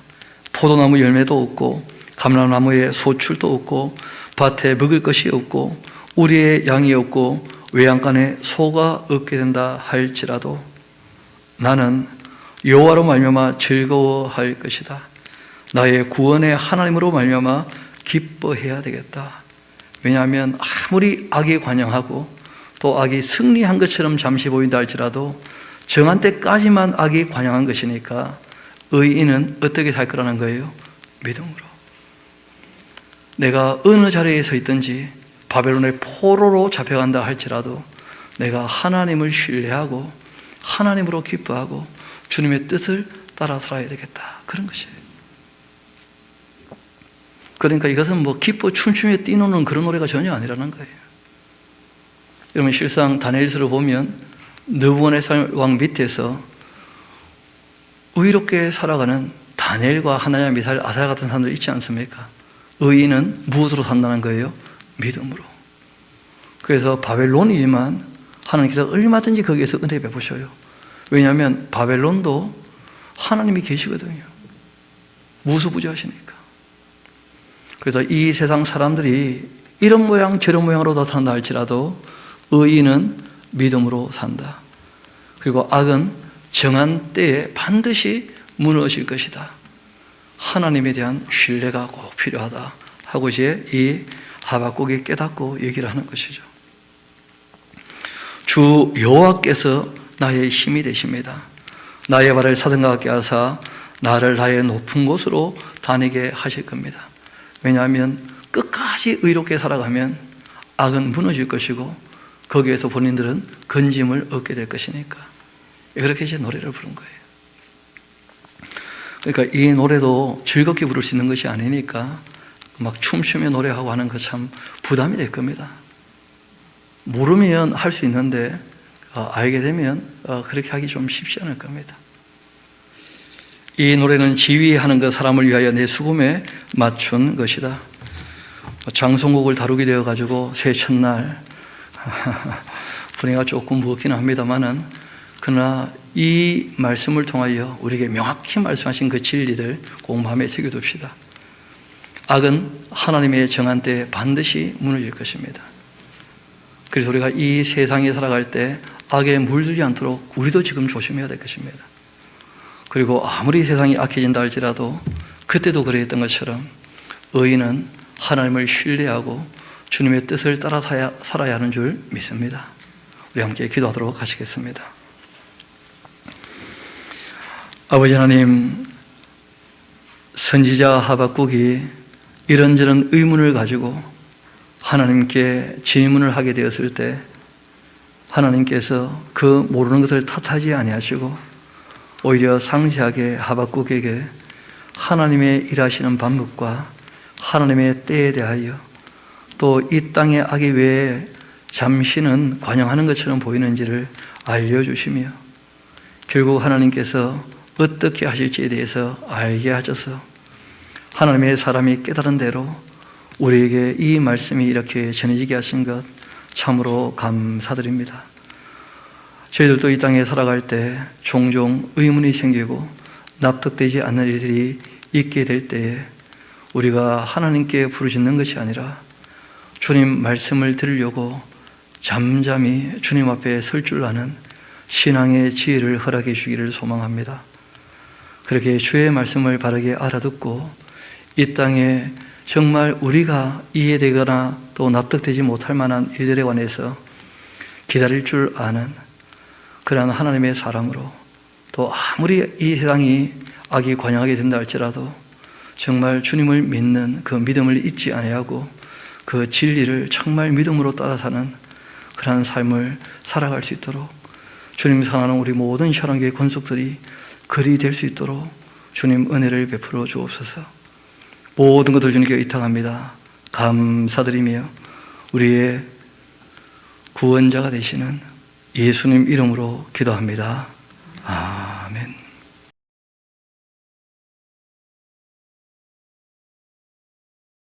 포도나무 열매도 없고 감람나무에 소출도 없고 밭에 먹을 것이 없고 우리의 양이 없고 외양간에 소가 없게 된다 할지라도 나는 여호와로 말미암아 즐거워할 것이다. 나의 구원의 하나님으로 말미암아 기뻐해야 되겠다. 왜냐하면 아무리 악이 관영하고 또 악이 승리한 것처럼 잠시 보인다 할지라도 정한 때까지만 악이 관영한 것이니까 의인은 어떻게 살 거라는 거예요? 믿음으로. 내가 어느 자리에 서 있든지 바벨론의 포로로 잡혀간다 할지라도 내가 하나님을 신뢰하고 하나님으로 기뻐하고 주님의 뜻을 따라 살아야 되겠다. 그런 것이에요. 그러니까 이것은 기뻐 춤추며 뛰노는 그런 노래가 전혀 아니라는 거예요. 여러분 실상 다니엘서를 보면 느부갓네살 왕 밑에서 의롭게 살아가는 다니엘과 하나냐 미사엘 아사랴 같은 사람들 있지 않습니까? 의인은 무엇으로 산다는 거예요? 믿음으로. 그래서 바벨론이지만 하나님께서 얼마든지 거기에서 은혜 베푸셔요. 왜냐하면 바벨론도 하나님이 계시거든요. 무소부지하시니까. 그래서 이 세상 사람들이 이런 모양 저런 모양으로 나타난다 할지라도 의인은 믿음으로 산다. 그리고 악은 정한 때에 반드시 무너질 것이다. 하나님에 대한 신뢰가 꼭 필요하다 하고 이제 이 하박국이 깨닫고 얘기를 하는 것이죠. 주 여호와께서 나의 힘이 되십니다. 나의 발을 사슴과 같게 하사 나를 나의 높은 곳으로 다니게 하실 겁니다. 왜냐하면 끝까지 의롭게 살아가면 악은 무너질 것이고 거기에서 본인들은 건짐을 얻게 될 것이니까. 그렇게 이제 노래를 부른 거예요. 그러니까 이 노래도 즐겁게 부를 수 있는 것이 아니니까 막 춤추며 노래하고 하는 거 참 부담이 될 겁니다. 모르면 할 수 있는데 알게 되면 그렇게 하기 좀 쉽지 않을 겁니다. 이 노래는 지휘하는 그 사람을 위하여 내 수금에 맞춘 것이다. 장송곡을 다루게 되어가지고 새 첫날 분위기가 조금 무겁긴 합니다만은, 그러나 이 말씀을 통하여 우리에게 명확히 말씀하신 그 진리를 꼭 마음에 새겨둡시다. 악은 하나님의 정한 때에 반드시 무너질 것입니다. 그래서 우리가 이 세상에 살아갈 때 악에 물들지 않도록 우리도 지금 조심해야 될 것입니다. 그리고 아무리 세상이 악해진다 할지라도 그때도 그랬던 것처럼 의인은 하나님을 신뢰하고 주님의 뜻을 따라 살아야 하는 줄 믿습니다. 우리 함께 기도하도록 하시겠습니다. 아버지 하나님, 선지자 하박국이 이런저런 의문을 가지고 하나님께 질문을 하게 되었을 때 하나님께서 그 모르는 것을 탓하지 아니하시고 오히려 상세하게 하박국에게 하나님의 일하시는 방법과 하나님의 때에 대하여 또 이 땅의 악이 왜 잠시는 관영하는 것처럼 보이는지를 알려주시며 결국 하나님께서 어떻게 하실지에 대해서 알게 하셔서 하나님의 사람이 깨달은 대로 우리에게 이 말씀이 이렇게 전해지게 하신 것 참으로 감사드립니다. 저희들도 이 땅에 살아갈 때 종종 의문이 생기고 납득되지 않는 일들이 있게 될 때에 우리가 하나님께 부르짖는 것이 아니라 주님 말씀을 들으려고 잠잠히 주님 앞에 설 줄 아는 신앙의 지혜를 허락해 주기를 소망합니다. 그렇게 주의 말씀을 바르게 알아듣고 이 땅에 정말 우리가 이해되거나 또 납득되지 못할 만한 일들에 관해서 기다릴 줄 아는 그러한 하나님의 사람으로, 또 아무리 이 세상이 악이 관영하게 된다 할지라도 정말 주님을 믿는 그 믿음을 잊지 아니하고 그 진리를 정말 믿음으로 따라 사는 그러한 삶을 살아갈 수 있도록 주님 사랑하는 우리 모든 샤론교회 권속들이 그리 될 수 있도록 주님 은혜를 베풀어 주옵소서. 모든 것을 주님께 의탁합니다. 감사드리며 우리의 구원자가 되시는 예수님 이름으로 기도합니다. 아멘.